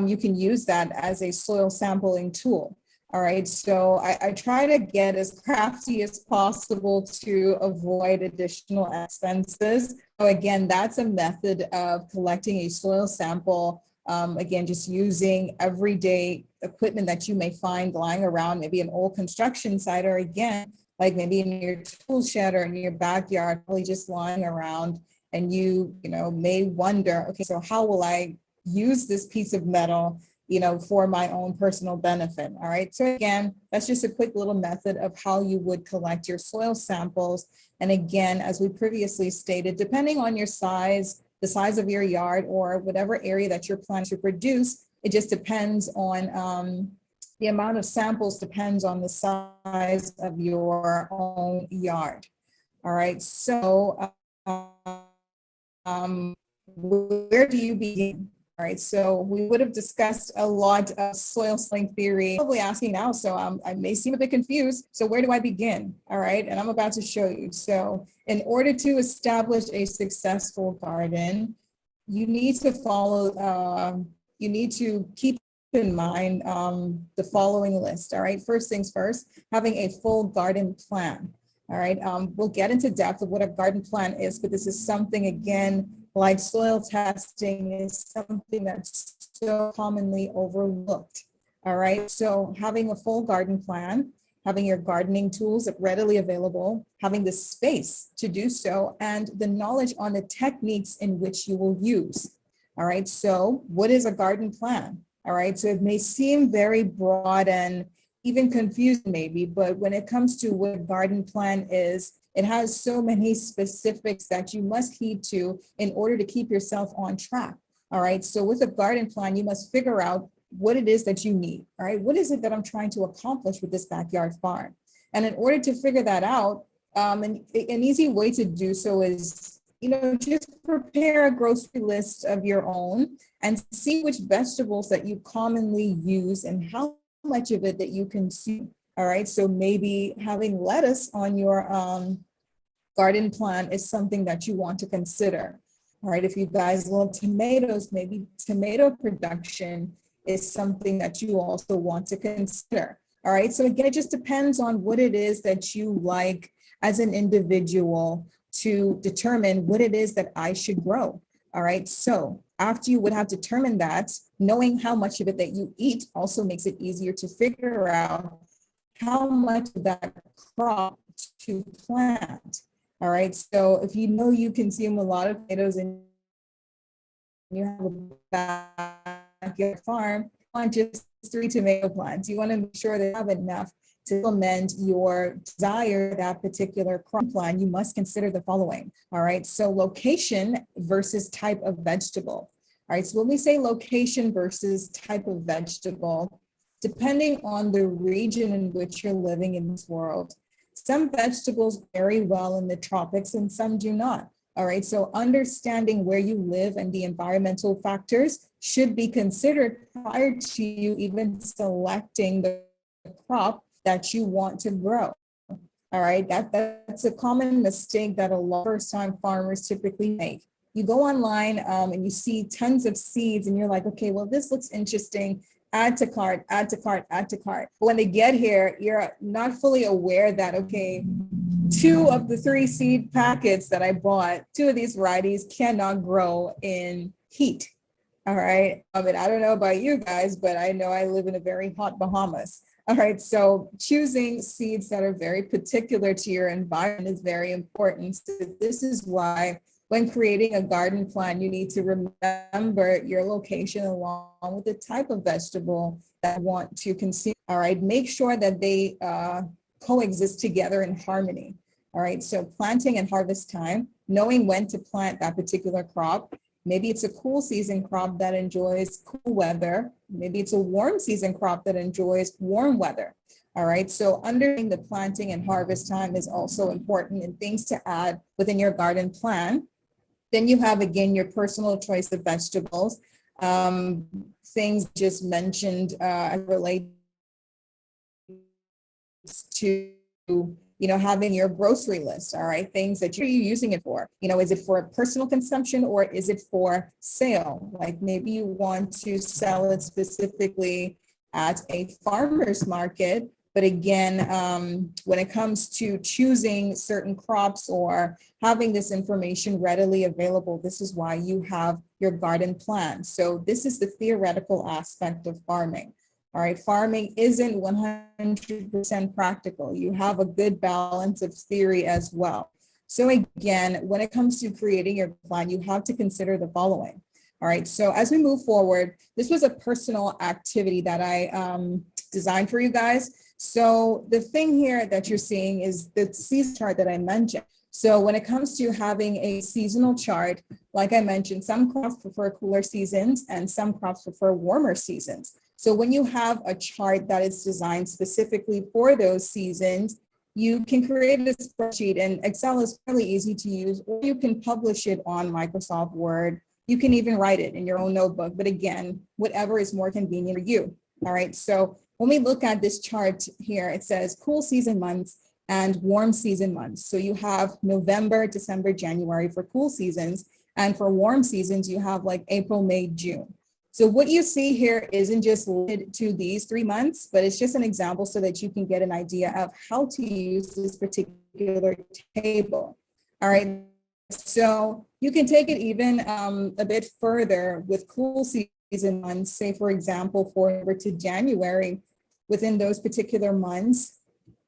you can use that as a soil sampling tool. All right, so I try to get as crafty as possible to avoid additional expenses. So again, that's a method of collecting a soil sample Again, just using everyday equipment that you may find lying around, maybe an old construction site, or again, like maybe in your tool shed or in your backyard, probably just lying around. And you may wonder, okay, so how will I use this piece of metal, for my own personal benefit? All right. So again, that's just a quick little method of how you would collect your soil samples. And again, as we previously stated, depending on your size, the size of your yard, or whatever area that you're planning to produce, it just depends on the amount of samples depends on the size of your own yard. All right. So where do you begin? All right, so we would have discussed a lot of soil sling theory. Probably asking now, so I may seem a bit confused. So where do I begin? All right, and I'm about to show you. So in order to establish a successful garden, you need to follow, you need to keep in mind the following list. All right, first things first, having a full garden plan. All right, we'll get into depth of what a garden plan is, but this is something, again, like soil testing, is something that's so commonly overlooked. All right, so having a full garden plan, having your gardening tools readily available, having the space to do so, and the knowledge on the techniques in which you will use. All right, so what is a garden plan? All right, so it may seem very broad and even confusing maybe, but when it comes to what a garden plan is, it has so many specifics that you must heed to in order to keep yourself on track. All right, so with a garden plan, you must figure out what it is that you need. All right, what is it that I'm trying to accomplish with this backyard farm? And in order to figure that out, an easy way to do so is, just prepare a grocery list of your own and see which vegetables that you commonly use and how much of it that you consume. All right, so maybe having lettuce on your garden plan is something that you want to consider. All right, if you guys love tomatoes, maybe tomato production is something that you also want to consider. All right, so again, it just depends on what it is that you like as an individual to determine what it is that I should grow. All right, so after you would have determined that, knowing how much of it that you eat also makes it easier to figure out how much of that crop to plant. All right, so if you know you consume a lot of tomatoes and you have a backyard farm, you want just 3 tomato plants. You want to make sure that you have enough to implement your desire, that particular crop plan. You must consider the following. All right, so location versus type of vegetable. All right, so when we say location versus type of vegetable, depending on the region in which you're living in this world, some vegetables very well in the tropics and some do not. All right, so understanding where you live and the environmental factors should be considered prior to you even selecting the crop that you want to grow. All right, that's a common mistake that a lot of first-time farmers typically make. You go online and you see tons of seeds and you're like, okay, well, this looks interesting. Add to cart, add to cart, add to cart. But when they get here, you're not fully aware that, okay, 2 of the 3 seed packets that I bought, 2 of these varieties cannot grow in heat. All right. And I don't know about you guys, but I know I live in a very hot Bahamas. All right. So choosing seeds that are very particular to your environment is very important. So this is why when creating a garden plan, you need to remember your location along with the type of vegetable that you want to consume. All right, make sure that they coexist together in harmony. All right, so planting and harvest time, knowing when to plant that particular crop. Maybe it's a cool season crop that enjoys cool weather. Maybe it's a warm season crop that enjoys warm weather. All right, so understanding the planting and harvest time is also important and things to add within your garden plan. Then you have, again, your personal choice of vegetables, things just mentioned relate to, having your grocery list, all right, things that you're using it for. Is it for personal consumption or is it for sale? Like maybe you want to sell it specifically at a farmer's market, But again, when it comes to choosing certain crops or having this information readily available, this is why you have your garden plan. So this is the theoretical aspect of farming. All right, farming isn't 100% practical. You have a good balance of theory as well. So again, when it comes to creating your plan, you have to consider the following. All right, so as we move forward, this was a personal activity that I designed for you guys. So the thing here that you're seeing is the season chart that I mentioned. So when it comes to having a seasonal chart, like I mentioned, some crops prefer cooler seasons and some crops prefer warmer seasons. So when you have a chart that is designed specifically for those seasons, you can create a spreadsheet, and Excel is really easy to use, or you can publish it on Microsoft Word. You can even write it in your own notebook, but again, whatever is more convenient for you. All right, so when we look at this chart here, it says cool season months and warm season months. So you have November, December, January for cool seasons. And for warm seasons, you have like April, May, June. So what you see here isn't just limited to these 3 months, but it's just an example so that you can get an idea of how to use this particular table. All right, so you can take it even a bit further with cool season months, say for example, November to January. Within those particular months,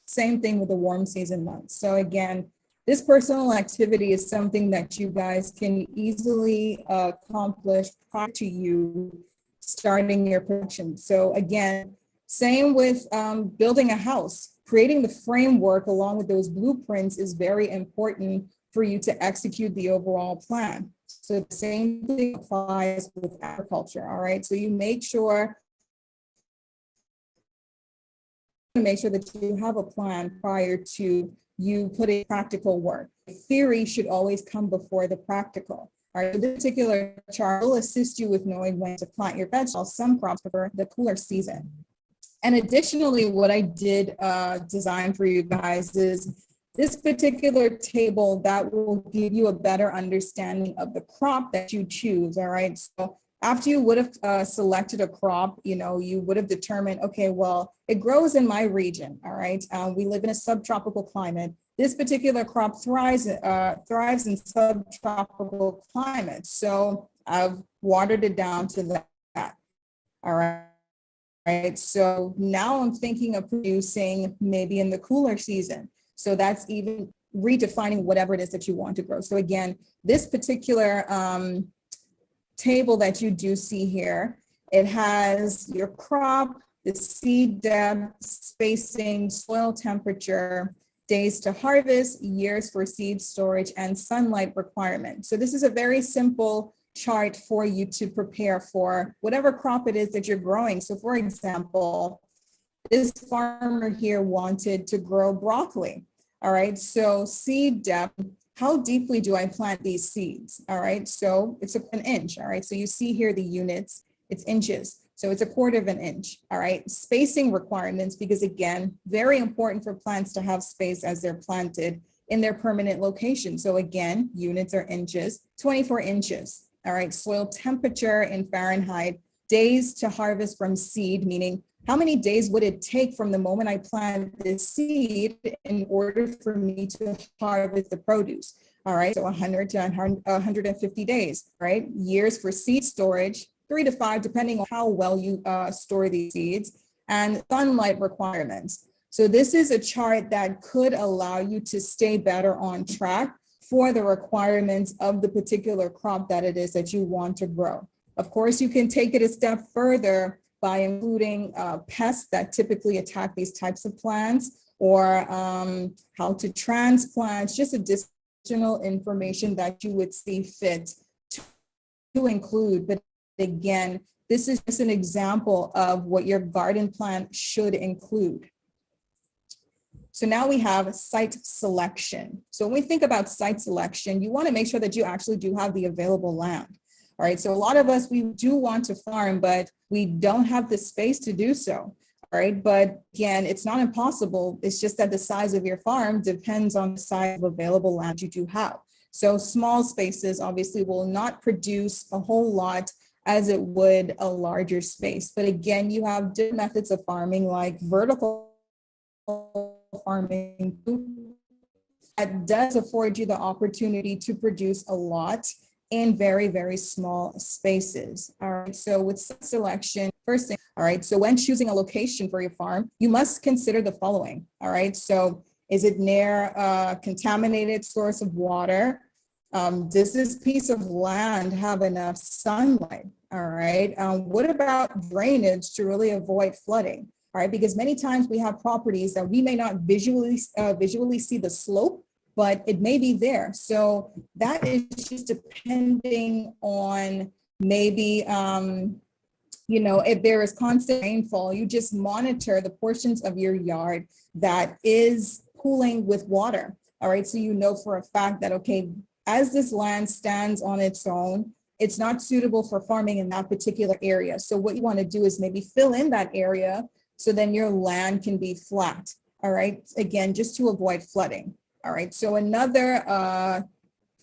same thing with the warm season months. So again, this personal activity is something that you guys can easily accomplish prior to you starting your production. So again, same with building a house. Creating the framework along with those blueprints is very important for you to execute the overall plan. So the same thing applies with agriculture, all right? So you make sure that you have a plan prior to you putting practical work. Theory should always come before the practical. All right, so this particular chart will assist you with knowing when to plant your vegetables. Some crops prefer the cooler season. And additionally, what I did design for you guys is this particular table that will give you a better understanding of the crop that you choose, all right? So after you would have selected a crop, you would have determined, okay, well, it grows in my region, all right? We live in a subtropical climate. This particular crop thrives in subtropical climates. So I've watered it down to that, all right? Right. So now I'm thinking of producing maybe in the cooler season. So that's even redefining whatever it is that you want to grow. So again, this particular table that you do see here, it has your crop, the seed depth, spacing, soil temperature, days to harvest, years for seed storage, and sunlight requirement. So this is a very simple chart for you to prepare for whatever crop it is that you're growing. So for example, this farmer here wanted to grow broccoli. All right, so seed depth, how deeply do I plant these seeds? All right, so it's an inch. All right, so you see here the units, it's inches. So it's 1/4 of an inch. All right, spacing requirements, because again, very important for plants to have space as they're planted in their permanent location. So again, units are inches, 24 inches. All right, soil temperature in Fahrenheit, days to harvest from seed, meaning how many days would it take from the moment I plant this seed in order for me to harvest the produce? All right, so 100 to 150 days, right? Years for seed storage, 3 to 5, depending on how well you store these seeds, and sunlight requirements. So this is a chart that could allow you to stay better on track for the requirements of the particular crop that it is that you want to grow. Of course, you can take it a step further by including pests that typically attack these types of plants, or how to transplant, just additional information that you would see fit to include. But again, this is just an example of what your garden plan should include. So now we have site selection. So when we think about site selection, you want to make sure that you actually do have the available land. All right, so a lot of us, we do want to farm, but we don't have the space to do so. All right, but again, it's not impossible. It's just that the size of your farm depends on the size of available land you do have. So small spaces obviously will not produce a whole lot as it would a larger space. But again, you have different methods of farming like vertical farming that does afford you the opportunity to produce a lot in very, very small spaces. All right, so with selection, first thing, all right, so when choosing a location for your farm, you must consider the following. All right, so is it near a contaminated source of water? Does this piece of land have enough sunlight? All right, what about drainage to really avoid flooding? All right, because many times we have properties that we may not visually see the slope, but it may be there. So that is just depending on maybe, if there is constant rainfall, you just monitor the portions of your yard that is pooling with water. All right, so you know for a fact that, okay, as this land stands on its own, it's not suitable for farming in that particular area. So what you want to do is maybe fill in that area so then your land can be flat. All right, again, just to avoid flooding. All right, so another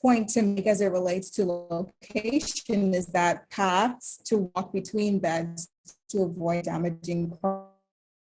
point to make as it relates to location is that paths to walk between beds to avoid damaging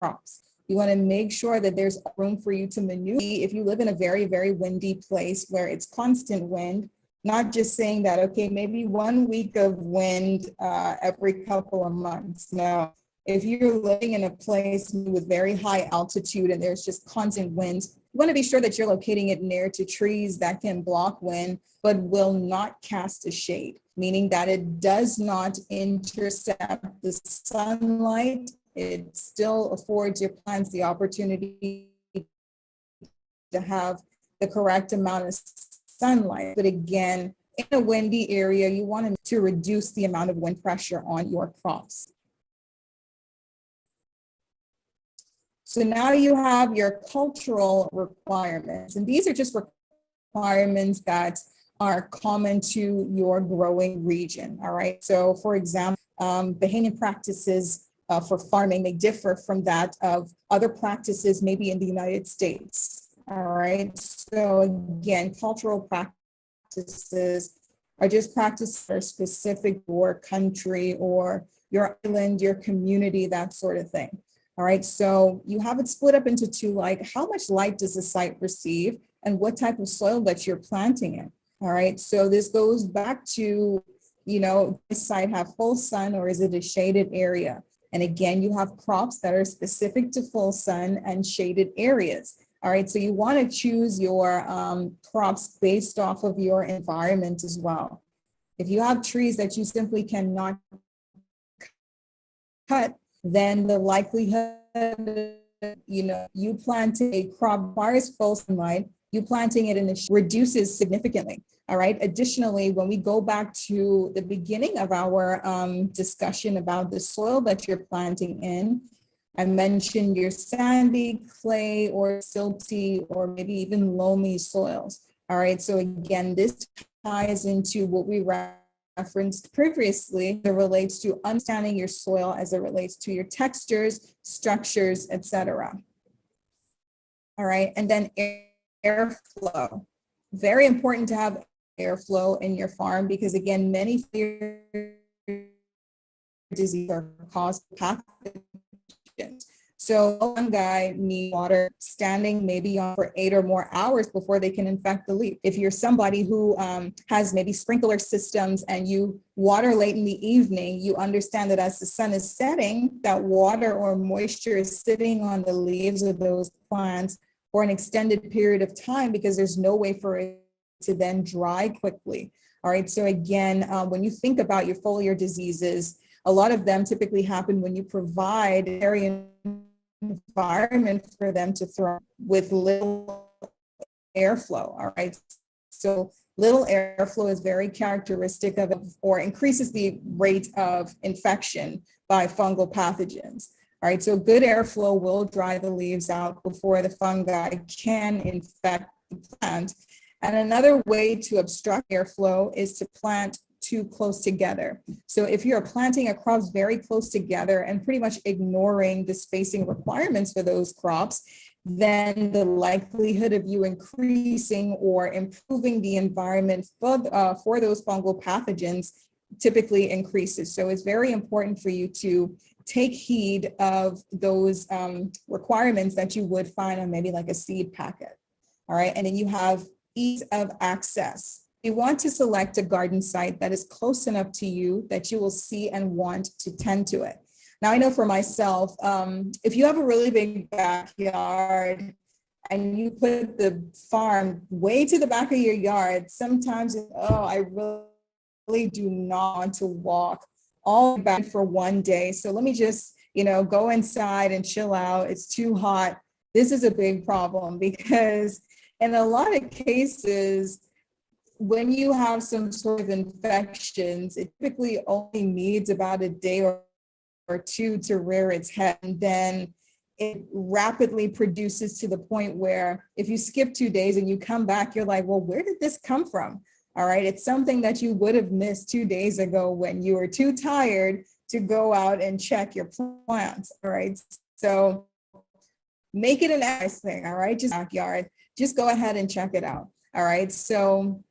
crops. You want to make sure that there's room for you to maneuver. If you live in a very, very windy place where it's constant wind, not just saying that, okay, maybe 1 week of wind every couple of months. No, if you're living in a place with very high altitude and there's just constant winds, you want to be sure that you're locating it near to trees that can block wind, but will not cast a shade, meaning that it does not intercept the sunlight. It still affords your plants the opportunity to have the correct amount of sunlight. But again, in a windy area, you want to reduce the amount of wind pressure on your crops. So now you have your cultural requirements, and these are just requirements that are common to your growing region. All right. So for example, Bahamian practices for farming, they differ from that of other practices maybe in the United States. All right. So again, cultural practices are just practices that are specific to your country or your island, your community, that sort of thing. All right, so you have it split up into two, like how much light does the site receive and what type of soil that you're planting in. All right, so this goes back to, this site have full sun or is it a shaded area? And again, you have crops that are specific to full sun and shaded areas. All right, so you want to choose your crops based off of your environment as well. If you have trees that you simply cannot cut, then the likelihood, you planting a crop requires full sunlight, you planting it in reduces significantly. All right. Additionally, when we go back to the beginning of our discussion about the soil that you're planting in, I mentioned your sandy, clay, or silty, or maybe even loamy soils. All right. So again, this ties into what we referenced previously that relates to understanding your soil as it relates to your textures, structures, etc. All right, and then airflow. Very important to have airflow in your farm because again, many diseases are caused by pathogens. So fungi need water standing maybe on for 8 or more hours before they can infect the leaf. If you're somebody who has maybe sprinkler systems and you water late in the evening, you understand that as the sun is setting, that water or moisture is sitting on the leaves of those plants for an extended period of time because there's no way for it to then dry quickly. All right, so again, when you think about your foliar diseases, a lot of them typically happen when you provide area environment for them to thrive with little airflow. All right. So little airflow is very characteristic of, or increases the rate of infection by fungal pathogens. All right. So good airflow will dry the leaves out before the fungi can infect the plant. And another way to obstruct airflow is to plant too close together. So if you're planting a crops very close together and pretty much ignoring the spacing requirements for those crops, then the likelihood of you increasing or improving the environment for those fungal pathogens typically increases. So it's very important for you to take heed of those requirements that you would find on maybe like a seed packet. All right. And then you have ease of access. You want to select a garden site that is close enough to you that you will see and want to tend to it. Now, I know for myself, if you have a really big backyard and you put the farm way to the back of your yard, sometimes, I really do not want to walk all the way back for one day. So let me just, go inside and chill out. It's too hot. This is a big problem because in a lot of cases, when you have some sort of infections, it typically only needs about a day or two to rear its head. And then it rapidly produces to the point where if you skip 2 days and you come back, you're like, well, where did this come from? All right. It's something that you would have missed 2 days ago when you were too tired to go out and check your plants. All right. So make it an nice thing. All right. Just backyard. Just go ahead and check it out. All right. So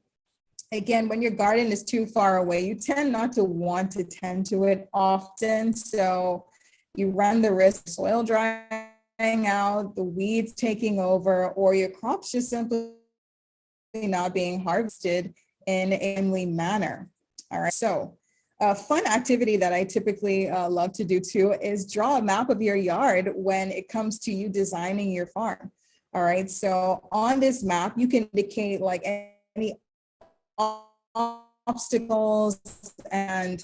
again, when your garden is too far away, you tend not to want to tend to it often. So you run the risk of soil drying out, the weeds taking over, or your crops just simply not being harvested in a timely manner. All right. So a fun activity that I typically love to do too is draw a map of your yard when it comes to you designing your farm. All right. So on this map, you can indicate like any obstacles and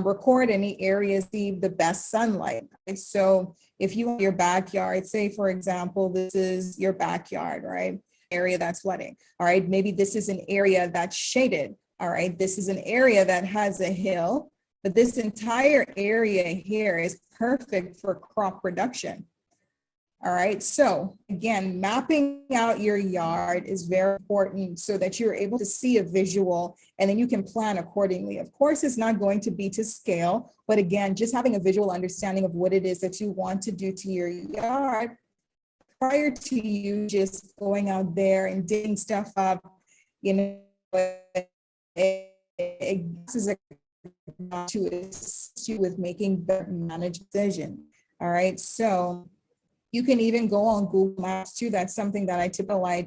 record any areas see the best sunlight. So if you have your backyard, say for example, this is your backyard, right? Area that's flooding. All right. Maybe this is an area that's shaded. All right. This is an area that has a hill, but this entire area here is perfect for crop production. All right. So again, mapping out your yard is very important so that you're able to see a visual and then you can plan accordingly. Of course, it's not going to be to scale, but again, just having a visual understanding of what it is that you want to do to your yard prior to you just going out there and digging stuff up, it is to assist you with making better managed decisions. All right. So you can even go on Google Maps too. That's something that I typically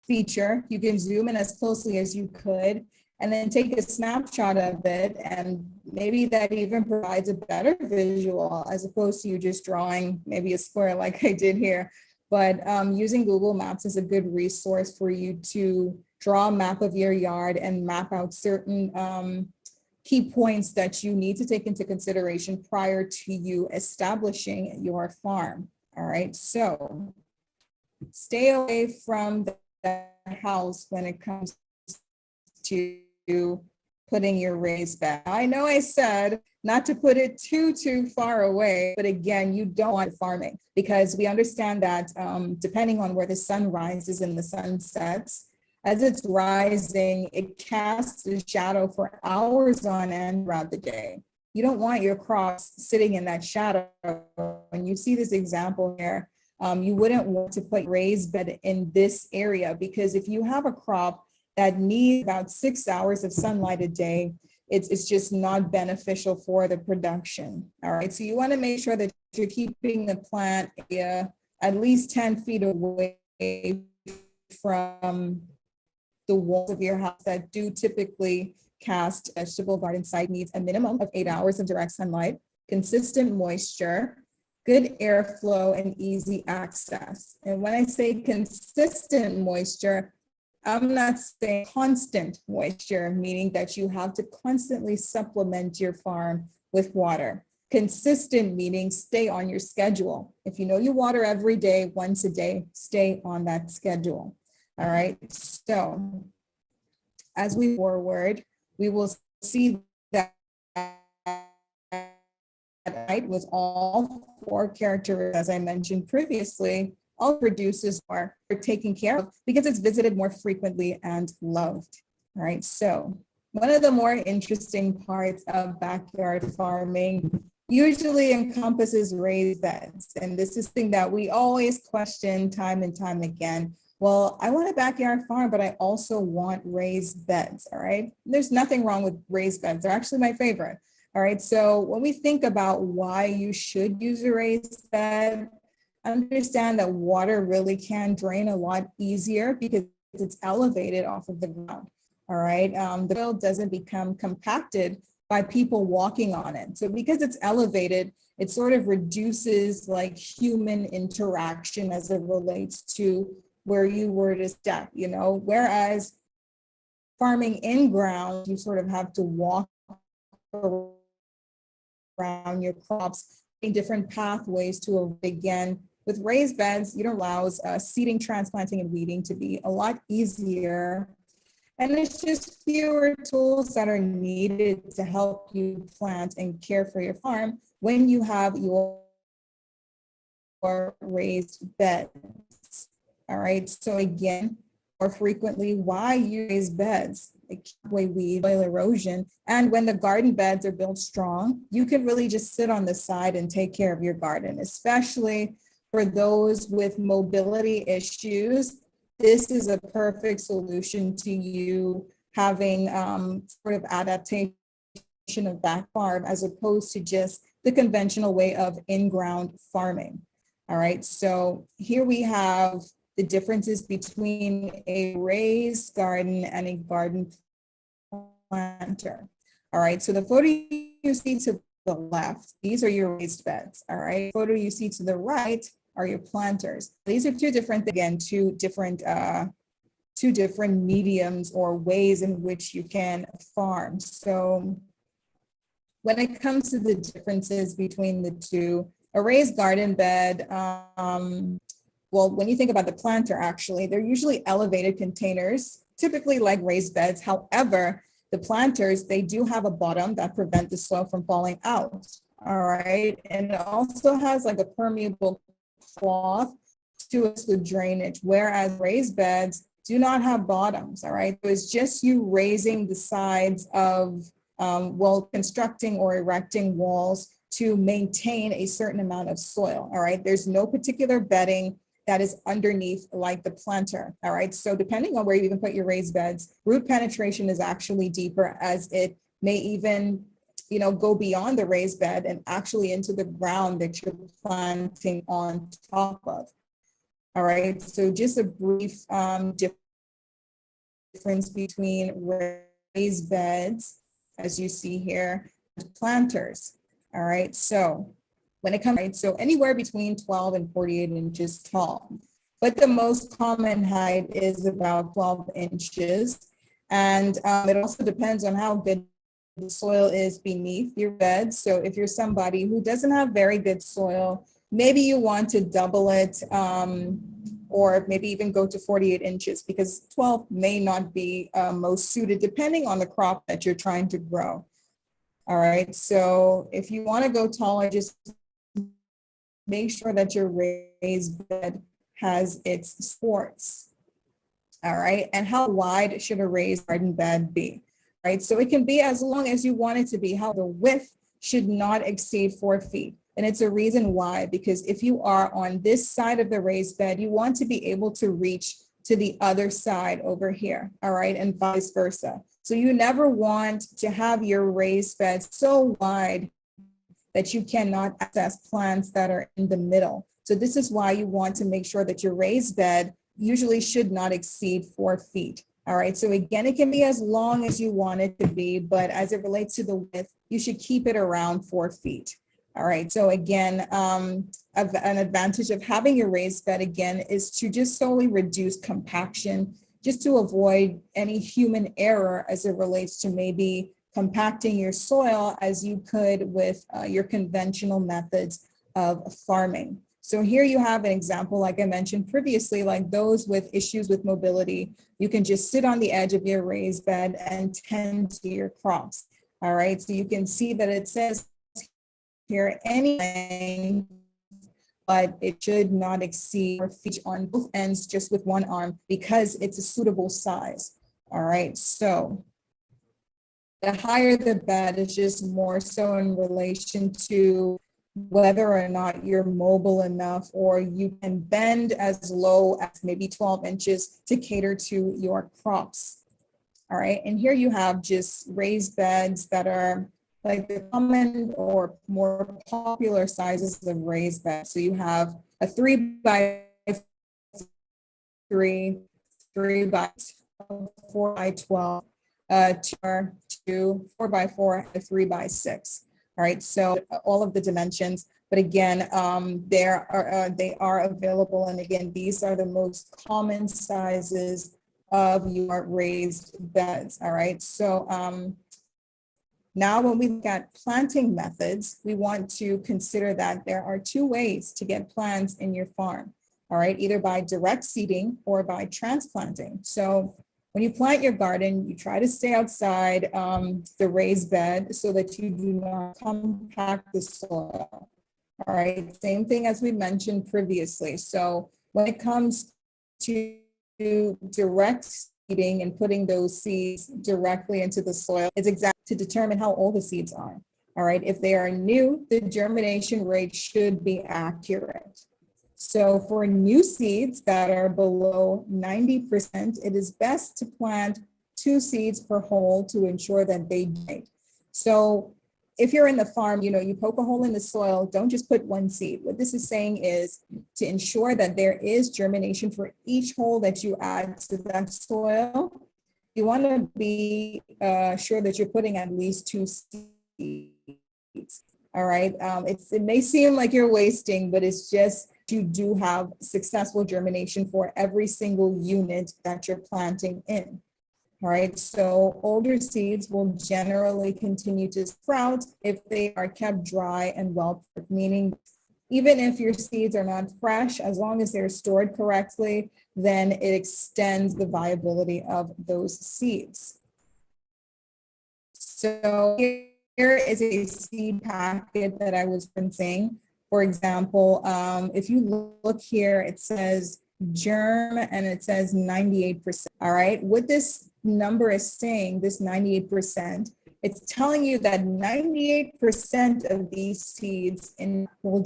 feature. You can zoom in as closely as you could and then take a snapshot of it. And maybe that even provides a better visual as opposed to you just drawing maybe a square like I did here. But using Google Maps is a good resource for you to draw a map of your yard and map out certain key points that you need to take into consideration prior to you establishing your farm. All right, so stay away from the house when it comes to putting your raised bed. I know I said not to put it too far away, but again, you don't want farming because we understand that depending on where the sun rises and the sun sets, as it's rising, it casts a shadow for hours on end throughout the day. You don't want your crops sitting in that shadow. When you see this example here, you wouldn't want to put raised bed in this area because if you have a crop that needs about 6 hours of sunlight a day, it's just not beneficial for the production. All right, so you want to make sure that you're keeping the plant area at least 10 feet away from the walls of your house that do typically cast. Vegetable garden site needs a minimum of 8 hours of direct sunlight, consistent moisture, good airflow, and easy access. And when I say consistent moisture, I'm not saying constant moisture, meaning that you have to constantly supplement your farm with water. Consistent meaning stay on your schedule. If you know you water every day, once a day, stay on that schedule. All right, so as we move forward, we will see that with all 4 characters, as I mentioned previously, all produces are taken care of because it's visited more frequently and loved. All right, so one of the more interesting parts of backyard farming usually encompasses raised beds. And this is something that we always question time and time again. Well, I want a backyard farm, but I also want raised beds, all right? There's nothing wrong with raised beds. They're actually my favorite. All right, so when we think about why you should use a raised bed, understand that water really can drain a lot easier because it's elevated off of the ground. All right, the soil doesn't become compacted by people walking on it. So because it's elevated, it sort of reduces like human interaction as it relates to where you were to step, whereas farming in ground, you sort of have to walk around your crops in different pathways to again. With raised beds, it allows seeding, transplanting, and weeding to be a lot easier. And it's just fewer tools that are needed to help you plant and care for your farm when you have your raised beds. All right, so again, more frequently, why you raise beds? Like weed, soil erosion. And when the garden beds are built strong, you can really just sit on the side and take care of your garden, especially for those with mobility issues. This is a perfect solution to you having sort of adaptation of back farm as opposed to just the conventional way of in-ground farming. All right, so here we have the differences between a raised garden and a garden planter. All right, so the photo you see to the left, these are your raised beds. All right, photo you see to the right are your planters. These are two different mediums or ways in which you can farm. So when it comes to the differences between the two, a raised garden bed, well, when you think about the planter, actually, they're usually elevated containers, typically like raised beds. However, the planters, they do have a bottom that prevent the soil from falling out. All right, and it also has like a permeable cloth to assist with drainage, whereas raised beds do not have bottoms. All right, so it's just you raising the sides of, constructing or erecting walls to maintain a certain amount of soil. All right, there's no particular bedding that is underneath like the planter. All right, so depending on where you even put your raised beds, root penetration is actually deeper, as it may even go beyond the raised bed and actually into the ground that you're planting on top of. All right, so just a brief difference between raised beds, as you see here, and planters. All right, so when it comes, right, so anywhere between 12 and 48 inches tall, but the most common height is about 12 inches. And it also depends on how good the soil is beneath your bed. So if you're somebody who doesn't have very good soil, maybe you want to double it, or maybe even go to 48 inches because 12 may not be most suited depending on the crop that you're trying to grow. All right, so if you want to go taller, just make sure that your raised bed has its supports. All right, and how wide should a raised garden bed be? Right, so it can be as long as you want it to be. How the width should not exceed 4 feet. And it's a reason why, because if you are on this side of the raised bed, you want to be able to reach to the other side over here, all right, and vice versa. So you never want to have your raised bed so wide that you cannot access plants that are in the middle. So this is why you want to make sure that your raised bed usually should not exceed 4 feet. All right, so again, it can be as long as you want it to be, but as it relates to the width, you should keep it around 4 feet. All right, so again, an advantage of having your raised bed again is to just solely reduce compaction, just to avoid any human error as it relates to maybe compacting your soil as you could with your conventional methods of farming. So here you have an example, like I mentioned previously, like those with issues with mobility, you can just sit on the edge of your raised bed and tend to your crops. All right, so you can see that it says here anything, but it should not exceed 4 feet on both ends, just with one arm, because it's a suitable size. All right, so the higher the bed is just more so in relation to whether or not you're mobile enough or you can bend as low as maybe 12 inches to cater to your crops. All right, and here you have just raised beds that are like the common or more popular sizes of raised beds. So you have a 3x3, 4x12, 4x4, 3x6. All right, so all of the dimensions, but again, they are available. And again, these are the most common sizes of your raised beds. All right, so now when we look at planting methods, we want to consider that there are two ways to get plants in your farm. All right, either by direct seeding or by transplanting. So when you plant your garden, you try to stay outside the raised bed so that you do not compact the soil. All right, same thing as we mentioned previously. So when it comes to direct seeding and putting those seeds directly into the soil, it's exactly to determine how old the seeds are. All right, if they are new, the germination rate should be accurate. So for new seeds that are below 90%, it is best to plant 2 seeds per hole to ensure that they germinate. So if you're in the farm, you poke a hole in the soil, don't just put 1 seed. What this is saying is to ensure that there is germination for each hole that you add to that soil. You want to be sure that you're putting at least 2 seeds. All right. It may seem like you're wasting, but it's just you do have successful germination for every single unit that you're planting in. All right, so older seeds will generally continue to sprout if they are kept dry and well, meaning even if your seeds are not fresh, as long as they're stored correctly, then it extends the viability of those seeds. So here is a seed packet that I was printing. For example, if you look here, it says germ and it says 98%. All right, what this number is saying, this 98%, it's telling you that 98% of these seeds will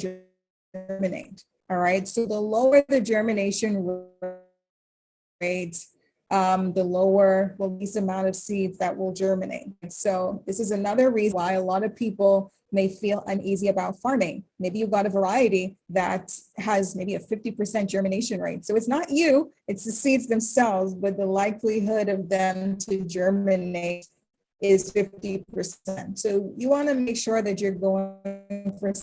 germinate. All right, so the lower the germination rate, the lower will be the amount of seeds that will germinate. So this is another reason why a lot of people may feel uneasy about farming. Maybe you've got a variety that has maybe a 50% germination rate. So it's not you, it's the seeds themselves, but the likelihood of them to germinate is 50%. So you want to make sure that you're going for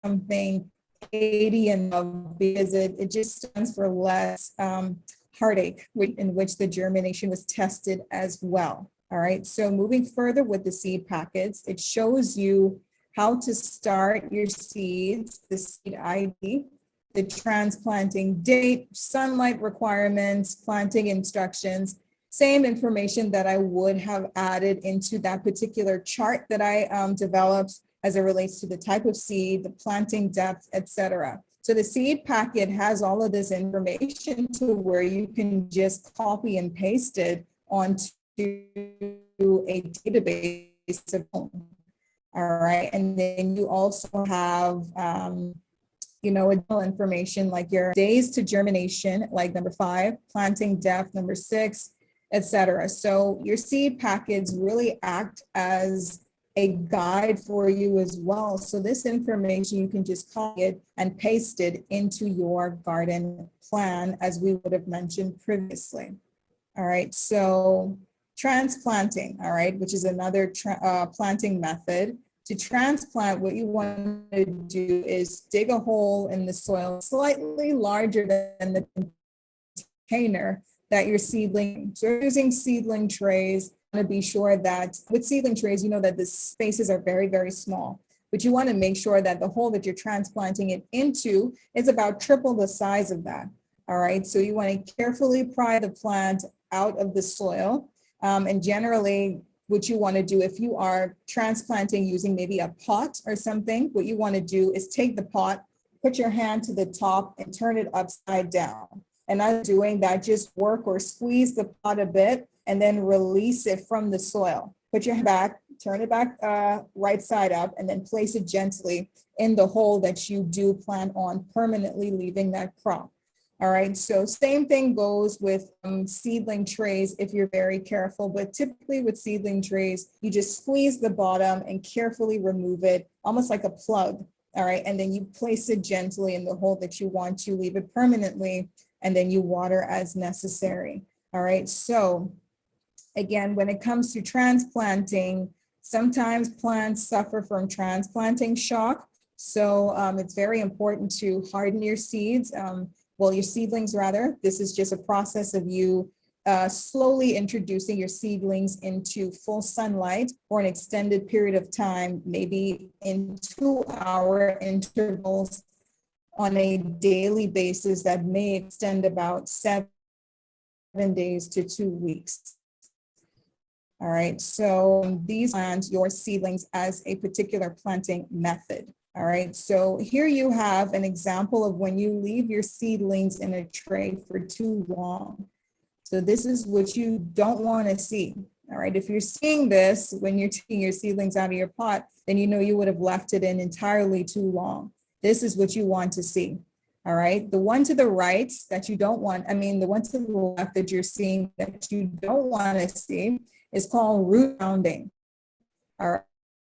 something 80 and above, because it just stands for less heartache, in which the germination was tested as well. All right, so moving further with the seed packets, it shows you how to start your seeds, the seed ID, the transplanting date, sunlight requirements, planting instructions, same information that I would have added into that particular chart that I developed as it relates to the type of seed, the planting depth, etc. So the seed packet has all of this information to where you can just copy and paste it onto a database of home. All right, and then you also have additional information like your days to germination, like number 5, planting depth, number 6, etc. So your seed packets really act as a guide for you as well. So this information, you can just copy it and paste it into your garden plan, as we would have mentioned previously. All right, so transplanting, all right, which is another planting method. To transplant, what you want to do is dig a hole in the soil slightly larger than the container that you're seedling. So you're using seedling trays. You want to be sure that with seedling trays, you know that the spaces are very, very small, but you want to make sure that the hole that you're transplanting it into is about triple the size of that. All right, so you want to carefully pry the plant out of the soil. And generally, what you want to do if you are transplanting using maybe a pot or something, what you want to do is take the pot, put your hand to the top and turn it upside down. And as doing that, just work or squeeze the pot a bit and then release it from the soil. Put your hand back, turn it back right side up, and then place it gently in the hole that you do plan on permanently leaving that crop. All right, so same thing goes with seedling trays if you're very careful, but typically with seedling trays, you just squeeze the bottom and carefully remove it, almost like a plug. All right, and then you place it gently in the hole that you want to leave it permanently, and then you water as necessary. All right, so again, when it comes to transplanting, sometimes plants suffer from transplanting shock. So it's very important to harden your seeds. Well, your seedlings rather. This is just a process of you slowly introducing your seedlings into full sunlight for an extended period of time, maybe in 2-hour intervals on a daily basis that may extend about 7 days to 2 weeks. All right, so these plant your seedlings as a particular planting method. All right, so here you have an example of when you leave your seedlings in a tray for too long. So this is what you don't want to see. All right, if you're seeing this when you're taking your seedlings out of your pot, then you know you would have left it in entirely too long. This is what you want to see. All right, the one to the right that you don't want, the one to the left that you're seeing that you don't want to see is called root bounding. All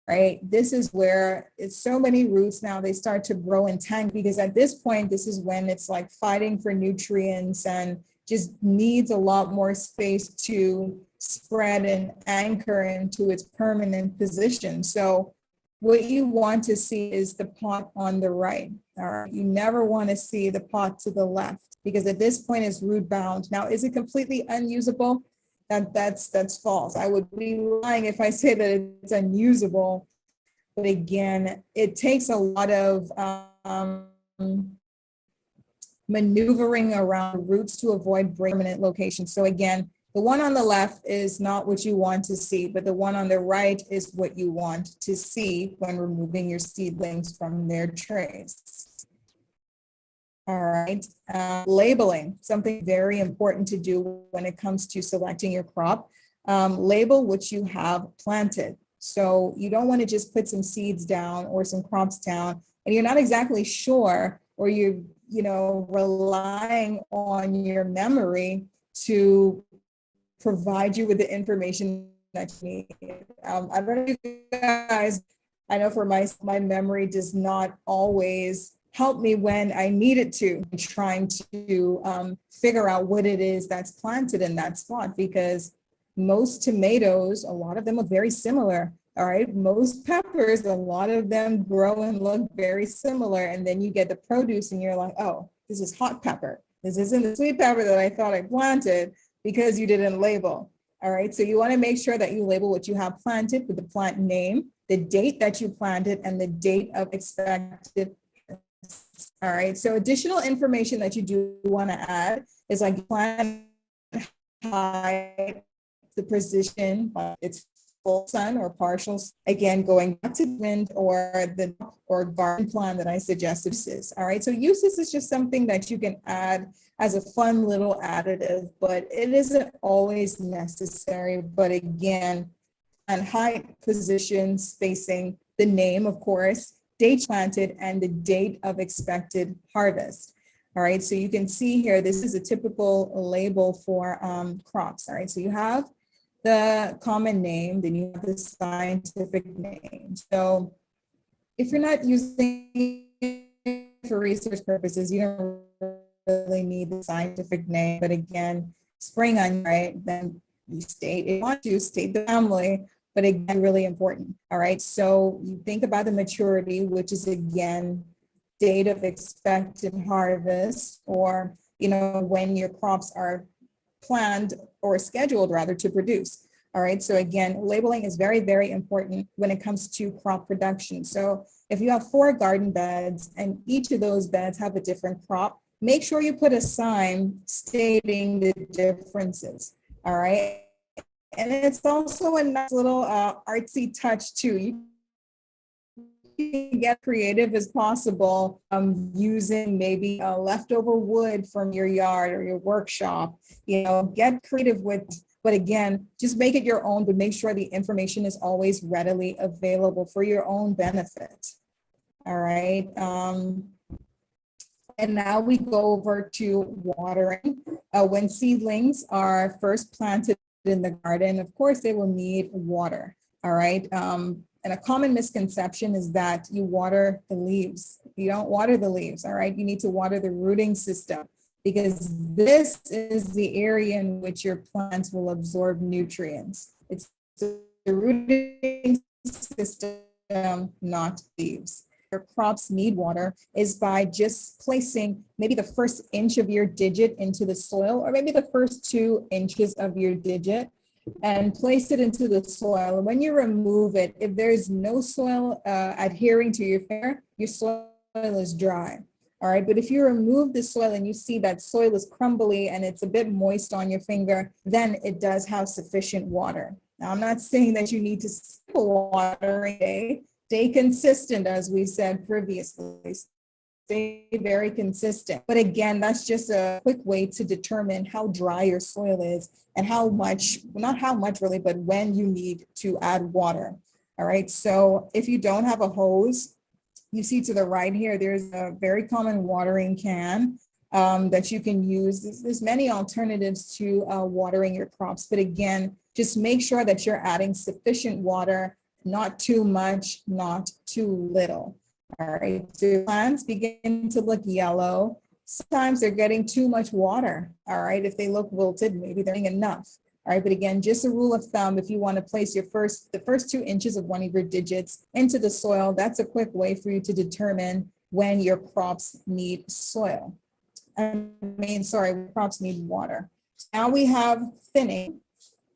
right, this is where it's so many roots now, they start to grow and tangle, because at this point, this is when it's like fighting for nutrients and just needs a lot more space to spread and anchor into its permanent position. So what you want to see is the pot on the right. All right, you never want to see the pot to the left, because at this point it's root bound. Now, is it completely unusable? That's false. I would be lying if I say that it's unusable. But again, it takes a lot of maneuvering around roots to avoid permanent locations. So again, the one on the left is not what you want to see, but the one on the right is what you want to see when removing your seedlings from their trays. All right, labeling, something very important to do when it comes to selecting your crop. Label what you have planted. So you don't want to just put some seeds down or some crops down, and you're not exactly sure, or you're relying on your memory to provide you with the information that you need. I don't know if you guys, I know for my memory does not always help me when I need it to, trying to figure out what it is that's planted in that spot, because most tomatoes, a lot of them look very similar. All right, most peppers, a lot of them grow and look very similar. And then you get the produce and you're like, oh, this is hot pepper. This isn't the sweet pepper that I thought I planted, because you didn't label. All right, so you want to make sure that you label what you have planted with the plant name, the date that you planted, and the date of expected. All right, so additional information that you do want to add is like plant height, the position, it's full sun or partial. Again, going back to wind or garden plan that I suggested. All right, so uses is just something that you can add as a fun little additive, but it isn't always necessary. But again, on height, position, spacing, the name, of course, date planted, and the date of expected harvest. All right, so you can see here, this is a typical label for crops. All right, so you have the common name, then you have the scientific name. So if you're not using it for research purposes, you don't really need the scientific name. But again, spring onion, right? Then you state, if you want to state the family, but again, really important. All right, so you think about the maturity, which is again, date of expected harvest, or when your crops are planned or scheduled rather to produce. All right, so again, labeling is very, very important when it comes to crop production. So if you have 4 garden beds and each of those beds have a different crop, make sure you put a sign stating the differences. All right, and it's also a nice little artsy touch too. You can get creative as possible, using maybe leftover wood from your yard or your workshop. Get creative with, but again, just make it your own, but make sure the information is always readily available for your own benefit. All right. And now we go over to watering. When seedlings are first planted in the garden, of course, they will need water. All right. And a common misconception is that you water the leaves. You don't water the leaves. All right. You need to water the rooting system, because this is the area in which your plants will absorb nutrients. It's the rooting system, not leaves. Your crops need water is by just placing maybe the first inch of your digit into the soil, or maybe the first 2 inches of your digit, and place it into the soil. And when you remove it, if there's no soil adhering to your finger, your soil is dry. All right, but if you remove the soil and you see that soil is crumbly and it's a bit moist on your finger, then it does have sufficient water. Now, I'm not saying that you need to sprinkle water every day. Stay consistent, as we said previously. Stay very consistent. But again, that's just a quick way to determine how dry your soil is and how much, not how much really, but when you need to add water. All right, so if you don't have a hose, you see to the right here, there's a very common watering can that you can use. There's many alternatives to watering your crops, but again, just make sure that you're adding sufficient water, not too much, not too little. All right, so your plants begin to look yellow. Sometimes they're getting too much water. All right, if they look wilted, maybe they're getting enough. All right, but again, just a rule of thumb, if you want to place the first 2 inches of one of your digits into the soil, that's a quick way for you to determine when your crops need soil. Crops need water. Now we have thinning.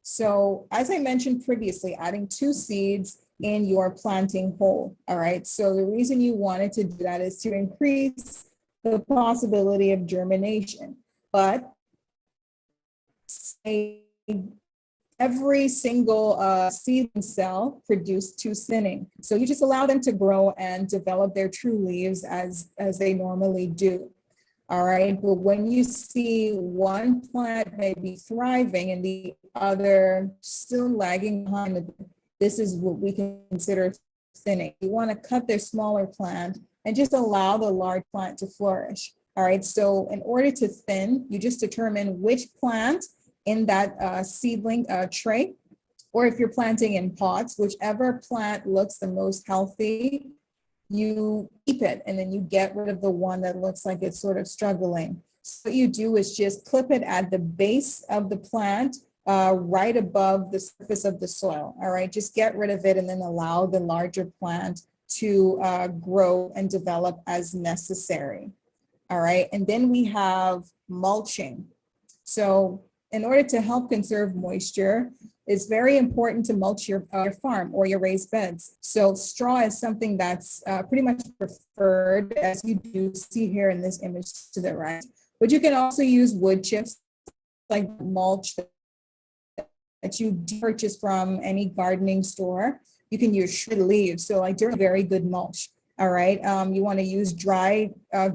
So as I mentioned previously, adding 2 seeds in your planting hole. All right, so the reason you wanted to do that is to increase the possibility of germination. But every single seedling cell produced 2 thinning. So you just allow them to grow and develop their true leaves as they normally do. All right, but when you see one plant maybe thriving and the other still lagging behind, this is what we consider thinning. You want to cut their smaller plant and just allow the large plant to flourish. All right, so in order to thin, you just determine which plant in that seedling tray, or if you're planting in pots, whichever plant looks the most healthy, you keep it, and then you get rid of the one that looks like it's sort of struggling. So what you do is just clip it at the base of the plant, right above the surface of the soil. All right, just get rid of it and then allow the larger plant to grow and develop as necessary. All right, and then we have mulching. So in order to help conserve moisture, it's very important to mulch your farm or your raised beds. So straw is something that's pretty much preferred, as you do see here in this image to the right. But you can also use wood chips like mulch that you purchase from any gardening store. You can use shredded leaves, so like they're very good mulch. All right, you want to use dry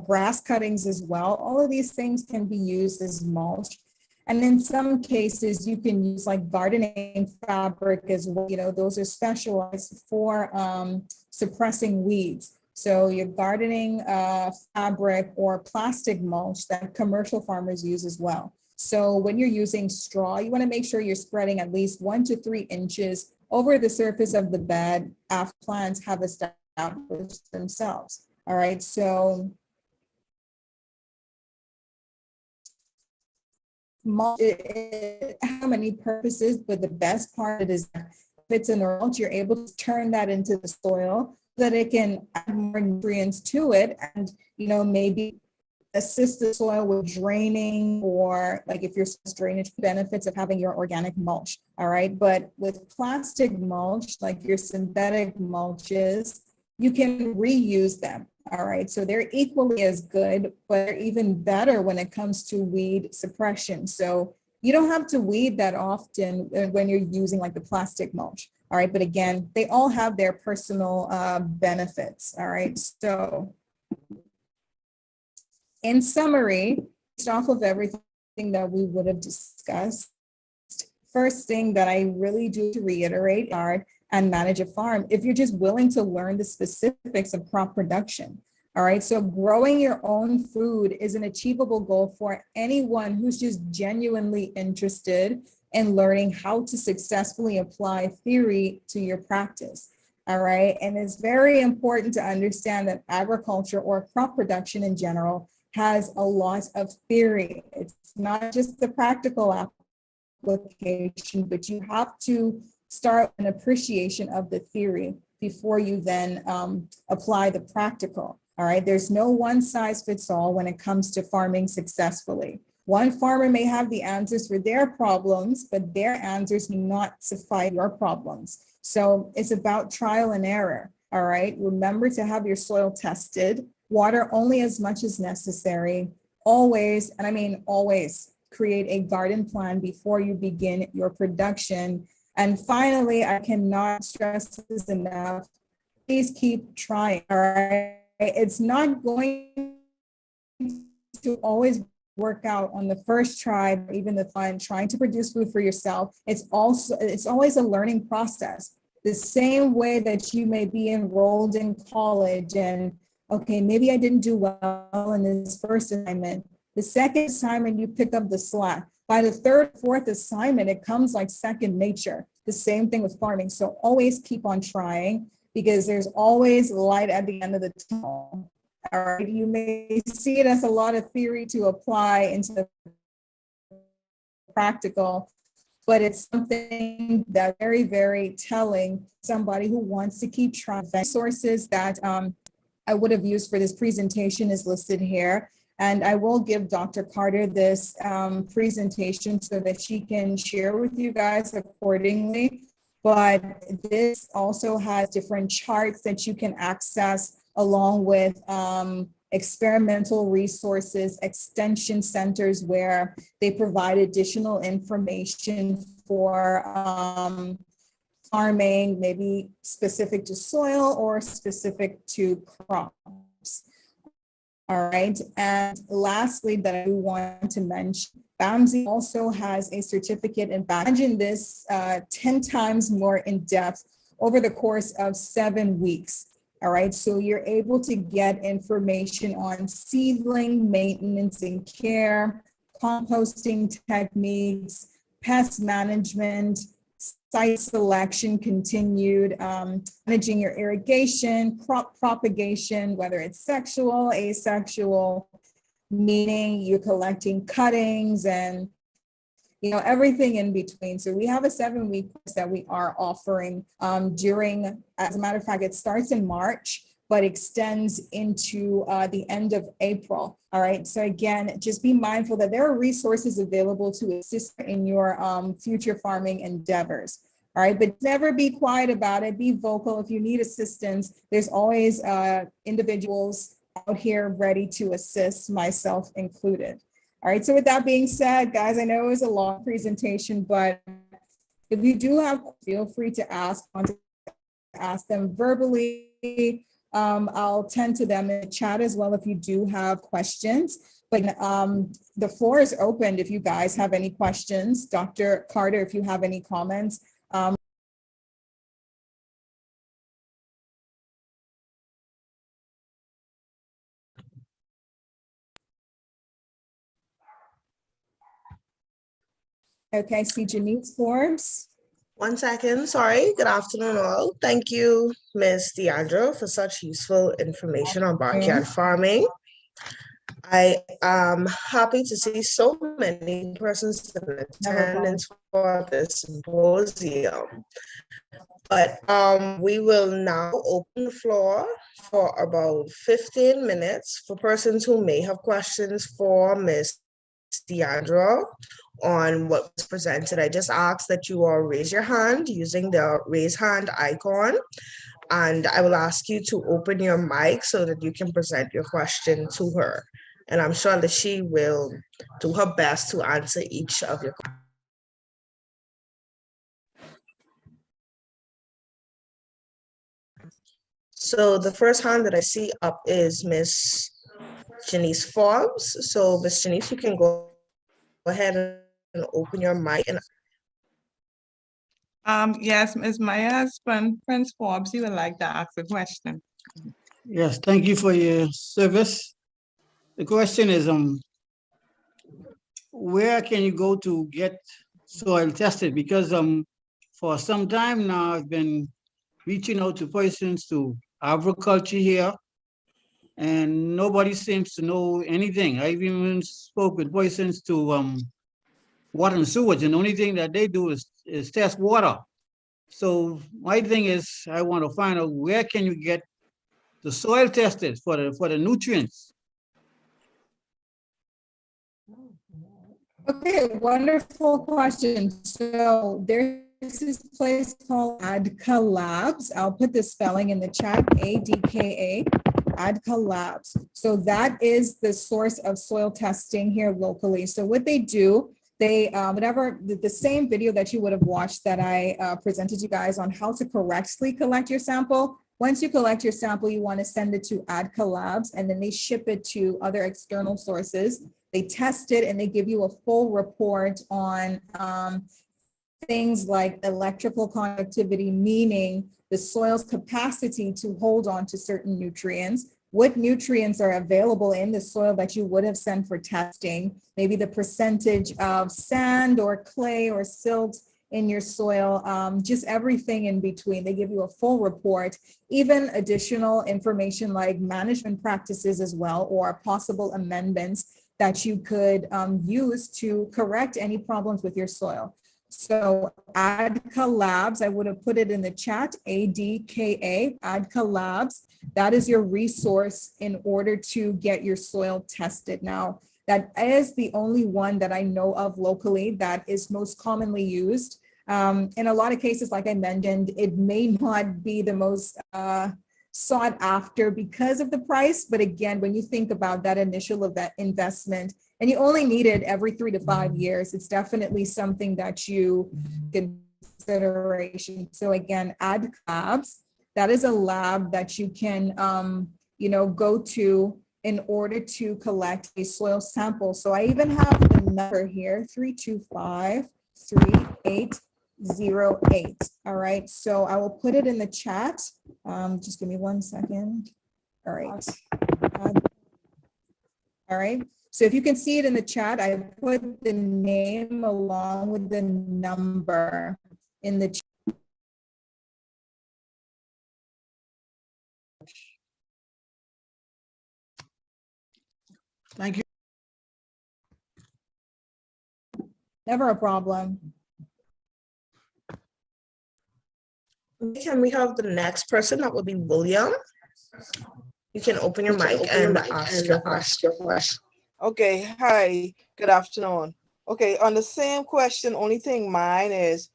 grass cuttings as well. All of these things can be used as mulch. And in some cases, you can use like gardening fabric as well. You know, those are specialized for suppressing weeds. So your gardening fabric or plastic mulch that commercial farmers use as well. So when you're using straw, you want to make sure you're spreading at least 1 to 3 inches over the surface of the bed after plants have established themselves. All right, so mulch, it has many purposes, but the best part is that if it's in a mulch, you're able to turn that into the soil so that it can add more nutrients to it, and maybe assist the soil with draining, or like if you're drainage benefits of having your organic mulch. All right, but with plastic mulch, like your synthetic mulches, you can reuse them. All right, so they're equally as good, but they're even better when it comes to weed suppression. So you don't have to weed that often when you're using like the plastic mulch. All right, but again, they all have their personal benefits. All right, so in summary, based off of everything that we would have discussed, first thing that I really do to reiterate are and manage a farm if you're just willing to learn the specifics of crop production. All right, so growing your own food is an achievable goal for anyone who's just genuinely interested in learning how to successfully apply theory to your practice. All right, and it's very important to understand that agriculture or crop production in general has a lot of theory. It's not just the practical application, but you have to start an appreciation of the theory before you then apply the practical. All right, there's no one size fits all when it comes to farming successfully. One farmer may have the answers for their problems, but their answers may not suffice your problems. So it's about trial and error. All right, remember to have your soil tested, water only as much as necessary. Always, and I mean always, create a garden plan before you begin your production. And finally, I cannot stress this enough. Please keep trying. All right. It's not going to always work out on the first try, even the fun trying to produce food for yourself. It's always a learning process. The same way that you may be enrolled in college and, okay, maybe I didn't do well in this first assignment. The second assignment, you pick up the slack. By the third, fourth assignment, it comes like second nature. The same thing with farming. So always keep on trying, because there's always light at the end of the tunnel. All right, you may see it as a lot of theory to apply into the practical, but it's something that very, very telling somebody who wants to keep trying. Sources that I would have used for this presentation is listed here. And I will give Dr. Carter this presentation so that she can share with you guys accordingly. But this also has different charts that you can access along with experimental resources, extension centers where they provide additional information for farming, maybe specific to soil or specific to crops. All right, and lastly that I want to mention, BAMSI also has a certificate in back. Imagine this 10 times more in depth over the course of 7 weeks. All right, so you're able to get information on seedling maintenance and care, composting techniques, pest management, site selection continued, managing your irrigation, crop propagation, whether it's sexual, asexual, meaning you're collecting cuttings and everything in between. So we have a 7-week course that we are offering during, as a matter of fact, it starts in March, but extends into the end of April. All right. So again, just be mindful that there are resources available to assist in your future farming endeavors. All right. But never be quiet about it. Be vocal. If you need assistance, there's always individuals out here ready to assist, myself included. All right. So with that being said, guys, I know it was a long presentation, but if you do have, feel free to ask them verbally. I'll tend to them in the chat as well if you do have questions. But the floor is open if you guys have any questions. Dr. Carter, if you have any comments. Okay, I see Janice Forbes. 1 second, sorry. Good afternoon, all. Thank you, Ms. Deandra, for such useful information on backyard farming. I am happy to see so many persons in attendance for this symposium. But we will now open the floor for about 15 minutes for persons who may have questions for Ms. Deandra on what was presented. I just ask that you all raise your hand using the raise hand icon, and I will ask you to open your mic so that you can present your question to her. And I'm sure that she will do her best to answer each of your questions. So the first hand that I see up is Miss Janice Forbes. So Miss Janice, you can go ahead and open your mic. Yes, Ms. Myers, Prince Forbes, you would like to ask a question. Yes, thank you for your service. The question is, where can you go to get soil tested? Because for some time now, I've been reaching out to persons to agriculture here, and nobody seems to know anything. I even spoke with persons to water and sewage, and the only thing that they do is test water. So my thing is, I want to find out where can you get the soil tested for the nutrients. Okay, wonderful question. So there's this place called ADKA Labs. I'll put the spelling in the chat, ADKA, ADKA Labs. So that is the source of soil testing here locally. So what they do, they, the same video that you would have watched that I presented you guys on how to correctly collect your sample. Once you collect your sample, you want to send it to ADKA Labs, and then they ship it to other external sources. They test it and they give you a full report on things like electrical conductivity, meaning the soil's capacity to hold on to certain nutrients, what nutrients are available in the soil that you would have sent for testing, maybe the percentage of sand or clay or silt in your soil, just everything in between. They give you a full report, even additional information like management practices as well, or possible amendments that you could use to correct any problems with your soil. So ADKA Labs, I would have put it in the chat, ADKA, ADKA Labs. That is your resource in order to get your soil tested. Now, that is the only one that I know of locally that is most commonly used. In a lot of cases, like I mentioned, it may not be the most sought after because of the price. But again, when you think about that initial investment, and you only need it every 3 to 5 years, it's definitely something that you consideration. So again, ADKA Labs, that is a lab that you can, go to in order to collect a soil sample. So I even have the number here, 325-3808. All right, so I will put it in the chat. Just give me 1 second. All right. All right. So if you can see it in the chat, I put the name along with the number in the chat. Thank you. Never a problem. Can we have the next person? That would be William. You can open your mic and ask your question. Okay, hi, good afternoon. Okay, on the same question, only thing mine is,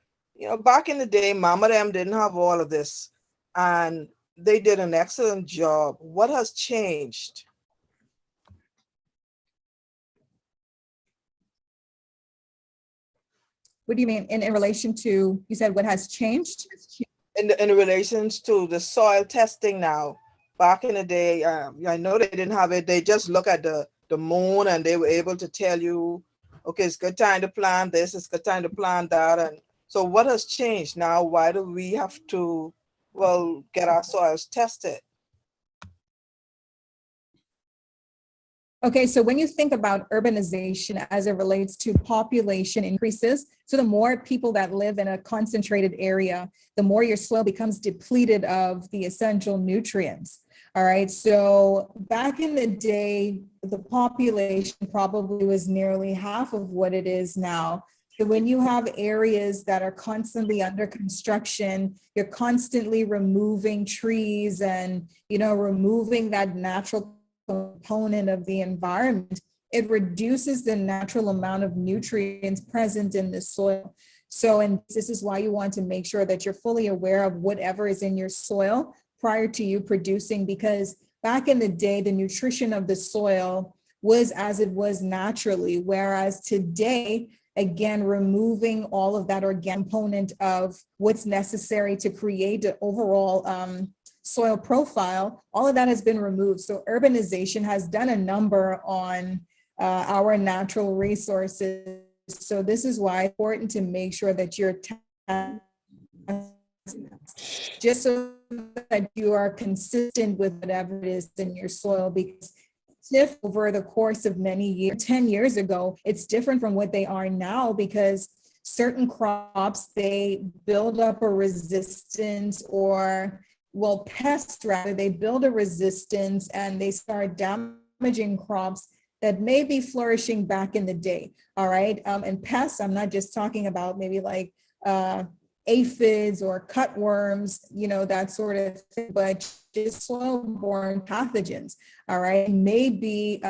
back in the day, Mama them didn't have all of this, and they did an excellent job. What has changed? What do you mean in relation to, you said what has changed? In relations to the soil testing now. Back in the day, I know they didn't have it. They just look at the moon and they were able to tell you, okay, it's good time to plant this, it's good time to plant that. And so what has changed now? Why do we have to, get our soils tested? Okay, so when you think about urbanization as it relates to population increases, so the more people that live in a concentrated area, the more your soil becomes depleted of the essential nutrients. All right, so back in the day, the population probably was nearly half of what it is now. So when you have areas that are constantly under construction, you're constantly removing trees and, removing that natural component of the environment, it reduces the natural amount of nutrients present in the soil. So, and this is why you want to make sure that you're fully aware of whatever is in your soil prior to you producing, because back in the day, the nutrition of the soil was as it was naturally, whereas today, again, removing all of that organic component of what's necessary to create an overall soil profile, all of that has been removed. So urbanization has done a number on our natural resources. So this is why it's important to make sure that you're just so that you are consistent with whatever it is in your soil, because if over the course of many years, 10 years ago, it's different from what they are now, because certain crops, they build up a resistance, or well, pests rather, they build a resistance and they start damaging crops that may be flourishing back in the day. All right. And pests, I'm not just talking about maybe like aphids or cutworms, that sort of thing, but just soil-borne pathogens. All right. May be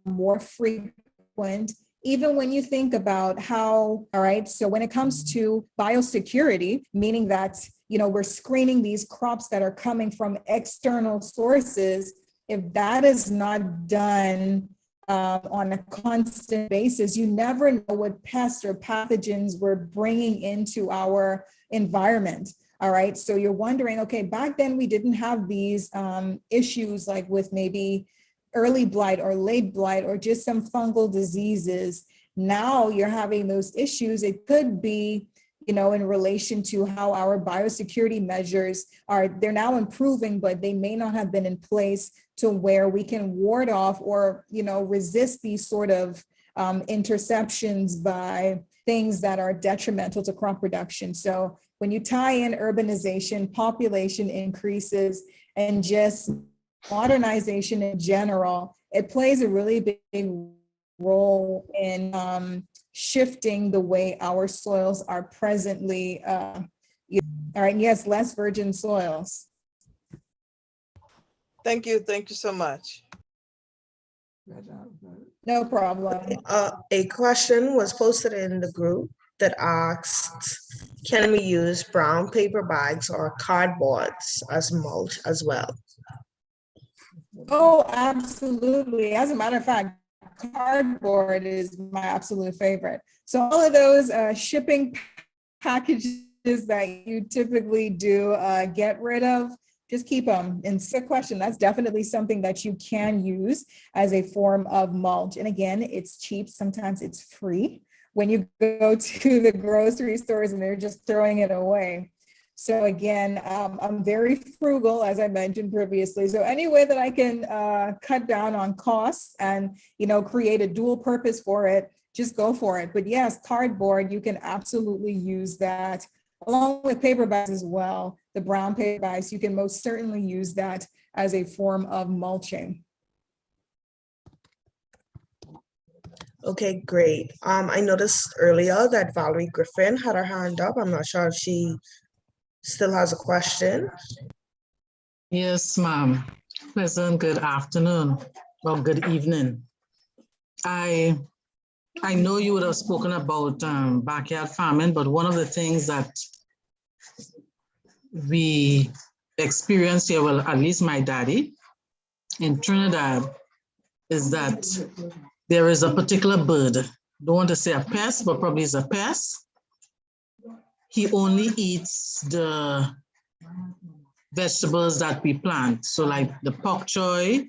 more frequent, even when you think about how, all right, so when it comes to biosecurity, meaning that, we're screening these crops that are coming from external sources, if that is not done on a constant basis, you never know what pests or pathogens we're bringing into our environment. All right, so you're wondering, okay, back then we didn't have these issues like with maybe early blight or late blight or just some fungal diseases. Now you're having those issues. It could be, in relation to how our biosecurity measures they're now improving, but they may not have been in place to where we can ward off or, resist these sort of interceptions by things that are detrimental to crop production. So when you tie in urbanization, population increases, and just modernization in general, it plays a really big role in shifting the way our soils are presently. All right, yes, less virgin soils. Thank you so much. No problem. A question was posted in the group that asked, can we use brown paper bags or cardboards as mulch as well? Oh, absolutely. As a matter of fact, cardboard is my absolute favorite. So all of those shipping packages that you typically do get rid of, just keep them. And it's a question. That's definitely something that you can use as a form of mulch. And again, it's cheap. Sometimes it's free when you go to the grocery stores and they're just throwing it away. So again, I'm very frugal, as I mentioned previously. So any way that I can cut down on costs and, create a dual purpose for it, just go for it. But yes, cardboard, you can absolutely use that along with paper bags as well. The brown paper bags, you can most certainly use that as a form of mulching. Okay, great. I noticed earlier that Valerie Griffin had her hand up. I'm not sure if she still has a question. Yes, ma'am. Pleasant good afternoon or good evening. I know you would have spoken about backyard farming, but one of the things that we experience here, well, at least my daddy in Trinidad, is that there is a particular bird, don't want to say a pest, but probably is a pest. He only eats the vegetables that we plant. So like the pak choy,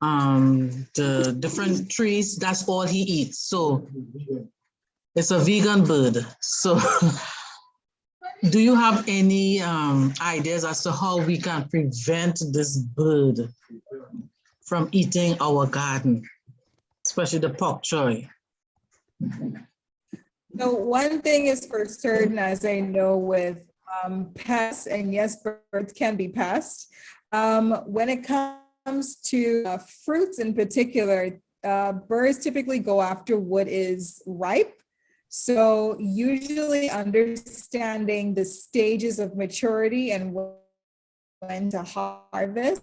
the different trees, that's all he eats. So it's a vegan bird. So do you have any ideas as to how we can prevent this bird from eating our garden, especially the pak choy? So one thing is for certain, as I know with pests, and yes, birds can be pests. When it comes to fruits in particular, birds typically go after what is ripe. So usually understanding the stages of maturity and when to harvest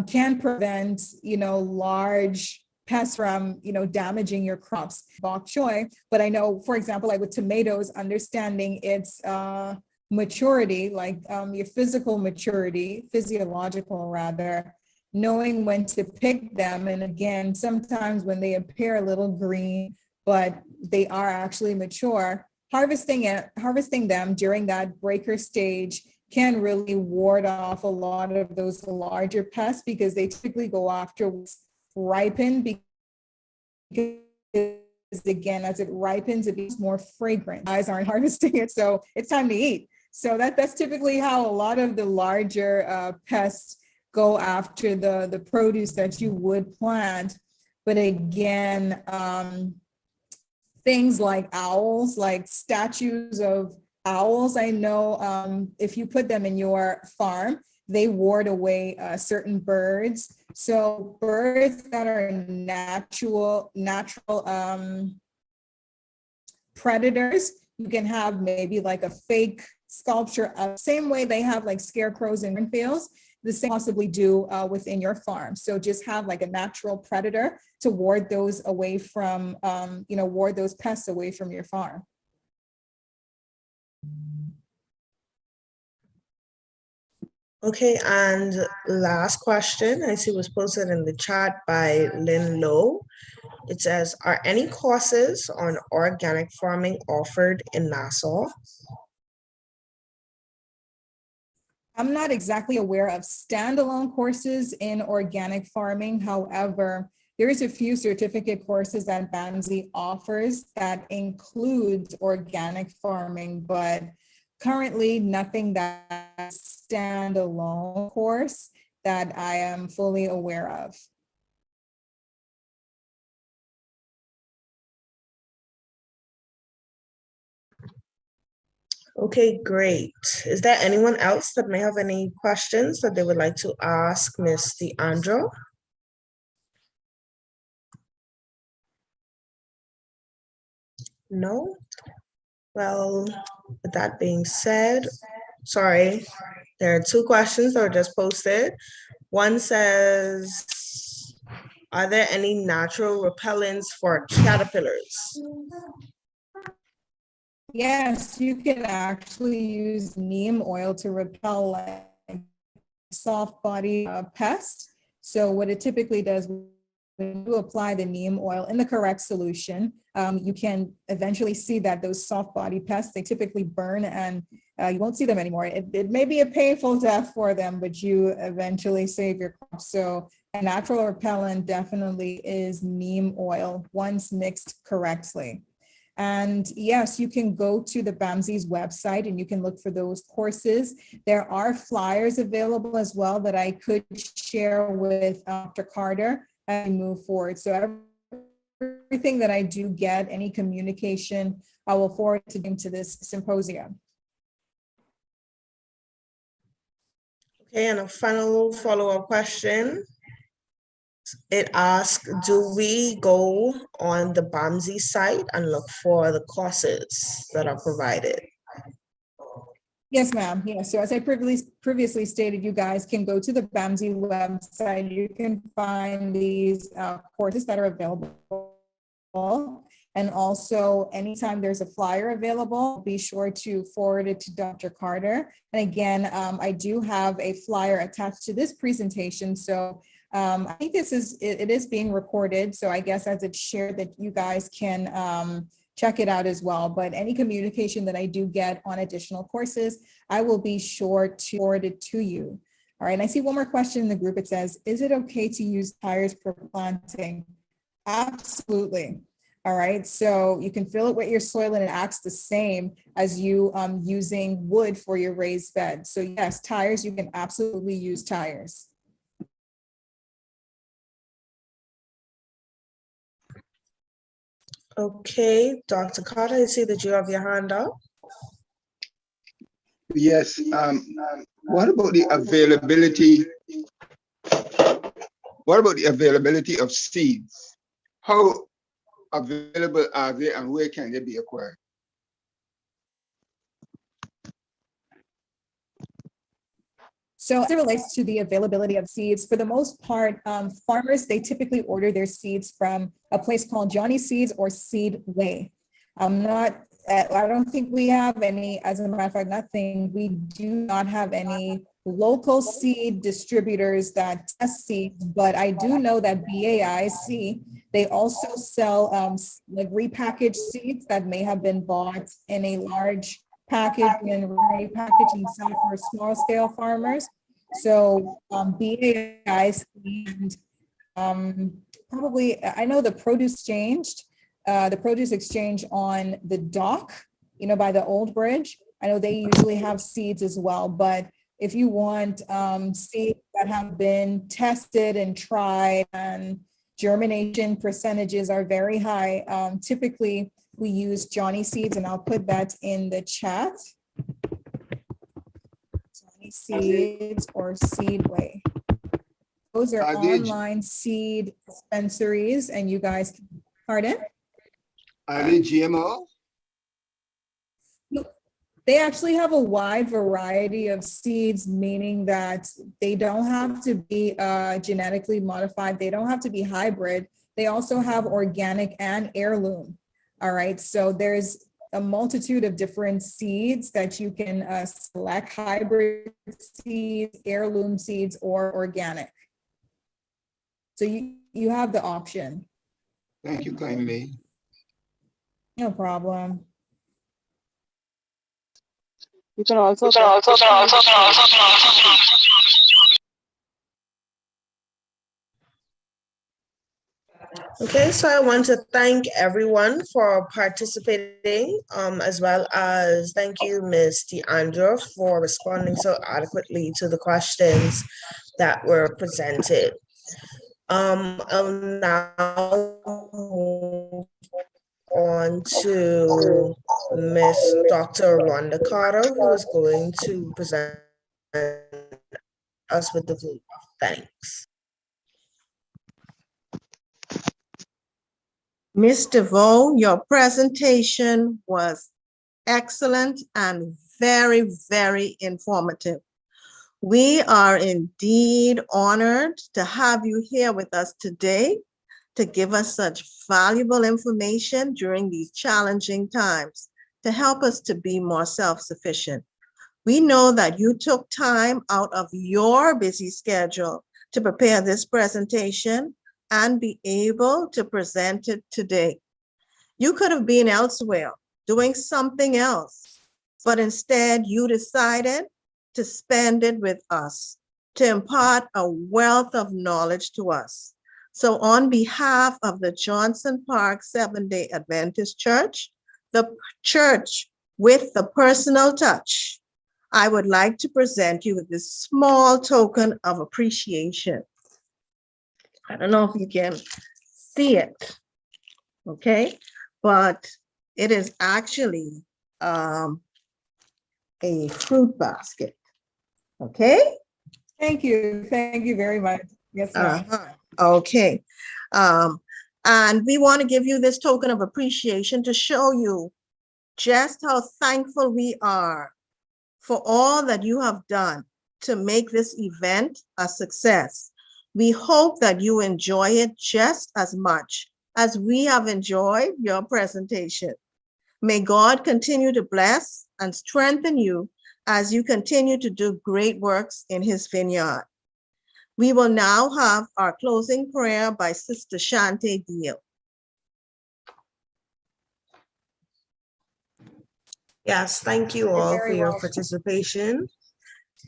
can prevent, large pests from, damaging your crops. Bok choy, but I know, for example, like with tomatoes, understanding its maturity, like your physiological rather, knowing when to pick them. And again, sometimes when they appear a little green, but they are actually mature, harvesting them during that breaker stage can really ward off a lot of those larger pests, because they typically go after what's ripened, because again, as it ripens, it becomes more fragrant. Guys aren't harvesting it, so it's time to eat. So that's typically how a lot of the larger pests go after the produce that you would plant. But again, things like owls, like statues of owls, I know if you put them in your farm, they ward away certain birds. So birds that are natural predators, you can have maybe like a fake sculpture, same way they have like scarecrows in cornfields, the same possibly do within your farm. So just have like a natural predator to ward those away from, ward those pests away from your farm. Okay, and last question I see was posted in the chat by Lynn Lowe. It says, are any courses on organic farming offered in Nassau? I'm not exactly aware of standalone courses in organic farming. However, there is a few certificate courses that BAMSI offers that includes organic farming, but currently nothing that's standalone course that I am fully aware of. Okay, great. Is there anyone else that may have any questions that they would like to ask Ms. DeAndre? No? Well, with that being said, sorry, there are two questions that were just posted. One says, are there any natural repellents for caterpillars? Yes, you can actually use neem oil to repel like soft body pests. So what it typically does, when you apply the neem oil in the correct solution, you can eventually see that those soft body pests, they typically burn and you won't see them anymore. It may be a painful death for them, but you eventually save your crop. So a natural repellent definitely is neem oil once mixed correctly. And yes, you can go to the BAMSI's website and you can look for those courses. There are flyers available as well that I could share with Dr. Carter as we move forward. So everything that I do get, any communication, I will forward to this symposium. Okay, and a final follow-up question. It asks, do we go on the BAMSI site and look for the courses that are provided? Yes, ma'am. Yeah. So as I previously stated, you guys can go to the BAMSI website. You can find these courses that are available. And also, anytime there's a flyer available, be sure to forward it to Dr. Carter. And again, I do have a flyer attached to this presentation. So I think it is being recorded. So I guess as it's shared that you guys can check it out as well. But any communication that I do get on additional courses, I will be sure to forward it to you. All right, and I see one more question in the group. It says, is it okay to use tires for planting? Absolutely. All right, so you can fill it with your soil and it acts the same as you using wood for your raised bed. So yes, tires, you can absolutely use tires. Okay, Dr. Carter, I see that you have your hand up. Yes. What about the availability? What about the availability of seeds? How available are they and where can they be acquired? So as it relates to the availability of seeds, for the most part, farmers, they typically order their seeds from a place called Johnny Seeds or Seedway. I don't think we have any, as a matter of fact, we do not have any local seed distributors that test seeds, but I do know that BAIC, they also sell like repackaged seeds that may have been bought in a large package and repackaged and sell for small scale farmers. So BAIC and probably, I know the produce exchange on the dock, by the old bridge, I know they usually have seeds as well, but if you want seeds that have been tested and tried and germination percentages are very high, typically we use Johnny seeds, and I'll put that in the chat. Johnny seeds or Seedway. Those are online seed dispensaries, and you guys, pardon? Are they GMO? They actually have a wide variety of seeds, meaning that they don't have to be genetically modified. They don't have to be hybrid. They also have organic and heirloom. All right, so there's a multitude of different seeds that you can select: hybrid seeds, heirloom seeds, or organic. So you have the option. Thank you kindly. No problem. You can also Okay, so I want to thank everyone for participating, as well as thank you, Ms. DeAndre, for responding so adequately to the questions that were presented. I'll now move on to Miss Dr. Rhonda Carter, who is going to present us with the vote of thanks. Ms. DeVoe, your presentation was excellent and very, very informative. We are indeed honored to have you here with us today to give us such valuable information during these challenging times to help us to be more self-sufficient. We know that you took time out of your busy schedule to prepare this presentation and be able to present it today. You could have been elsewhere doing something else, but instead you decided to spend it with us, to impart a wealth of knowledge to us. So on behalf of the Johnson Park Seventh-day Adventist Church, the church with the personal touch, I would like to present you with this small token of appreciation. I don't know if you can see it, okay? But it is actually a fruit basket, okay? Thank you very much. Yes, ma'am. Okay. And we want to give you this token of appreciation to show you just how thankful we are for all that you have done to make this event a success. We hope that you enjoy it just as much as we have enjoyed your presentation. May God continue to bless and strengthen you as you continue to do great works in his vineyard. We will now have our closing prayer by Sister Shante Deal. Yes, thank you all for your participation.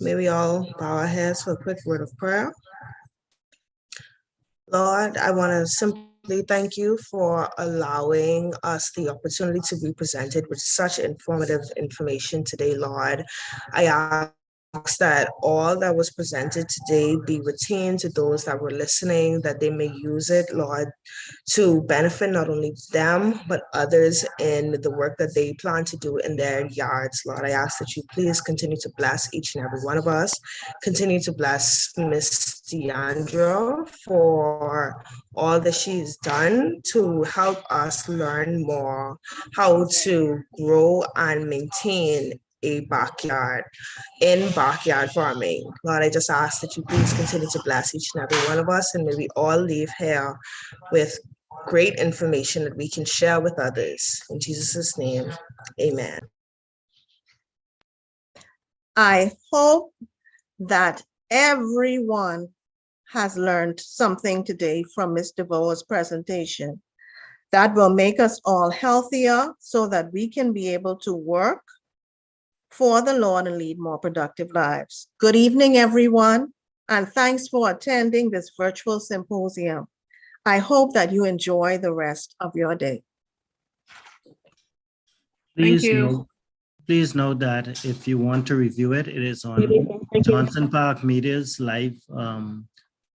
May we all bow our heads for a quick word of prayer. Lord, I want to simply thank you for allowing us the opportunity to be presented with such informative information today, Lord. I ask that all that was presented today be retained to those that were listening, that they may use it, Lord, to benefit not only them, but others in the work that they plan to do in their yards. Lord, I ask that you please continue to bless each and every one of us. Continue to bless Miss DeAndre for all that she's done to help us learn more how to grow and maintain a backyard farming. Lord, I just ask that you please continue to bless each and every one of us, and may we all leave here with great information that we can share with others. In Jesus' name, amen. I hope that everyone has learned something today from Ms. DeVoe's presentation that will make us all healthier so that we can be able to work for the Lord and lead more productive lives. Good evening, everyone, and thanks for attending this virtual symposium. I hope that you enjoy the rest of your day. Thank you. please note that if you want to review it, it is on Thank you. Johnson Park Media's live,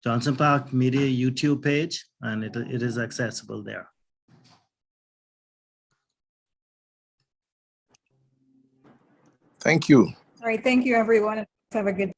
Johnson Park Media YouTube page, and it is accessible there. Thank you. All right, thank you, everyone. Have a good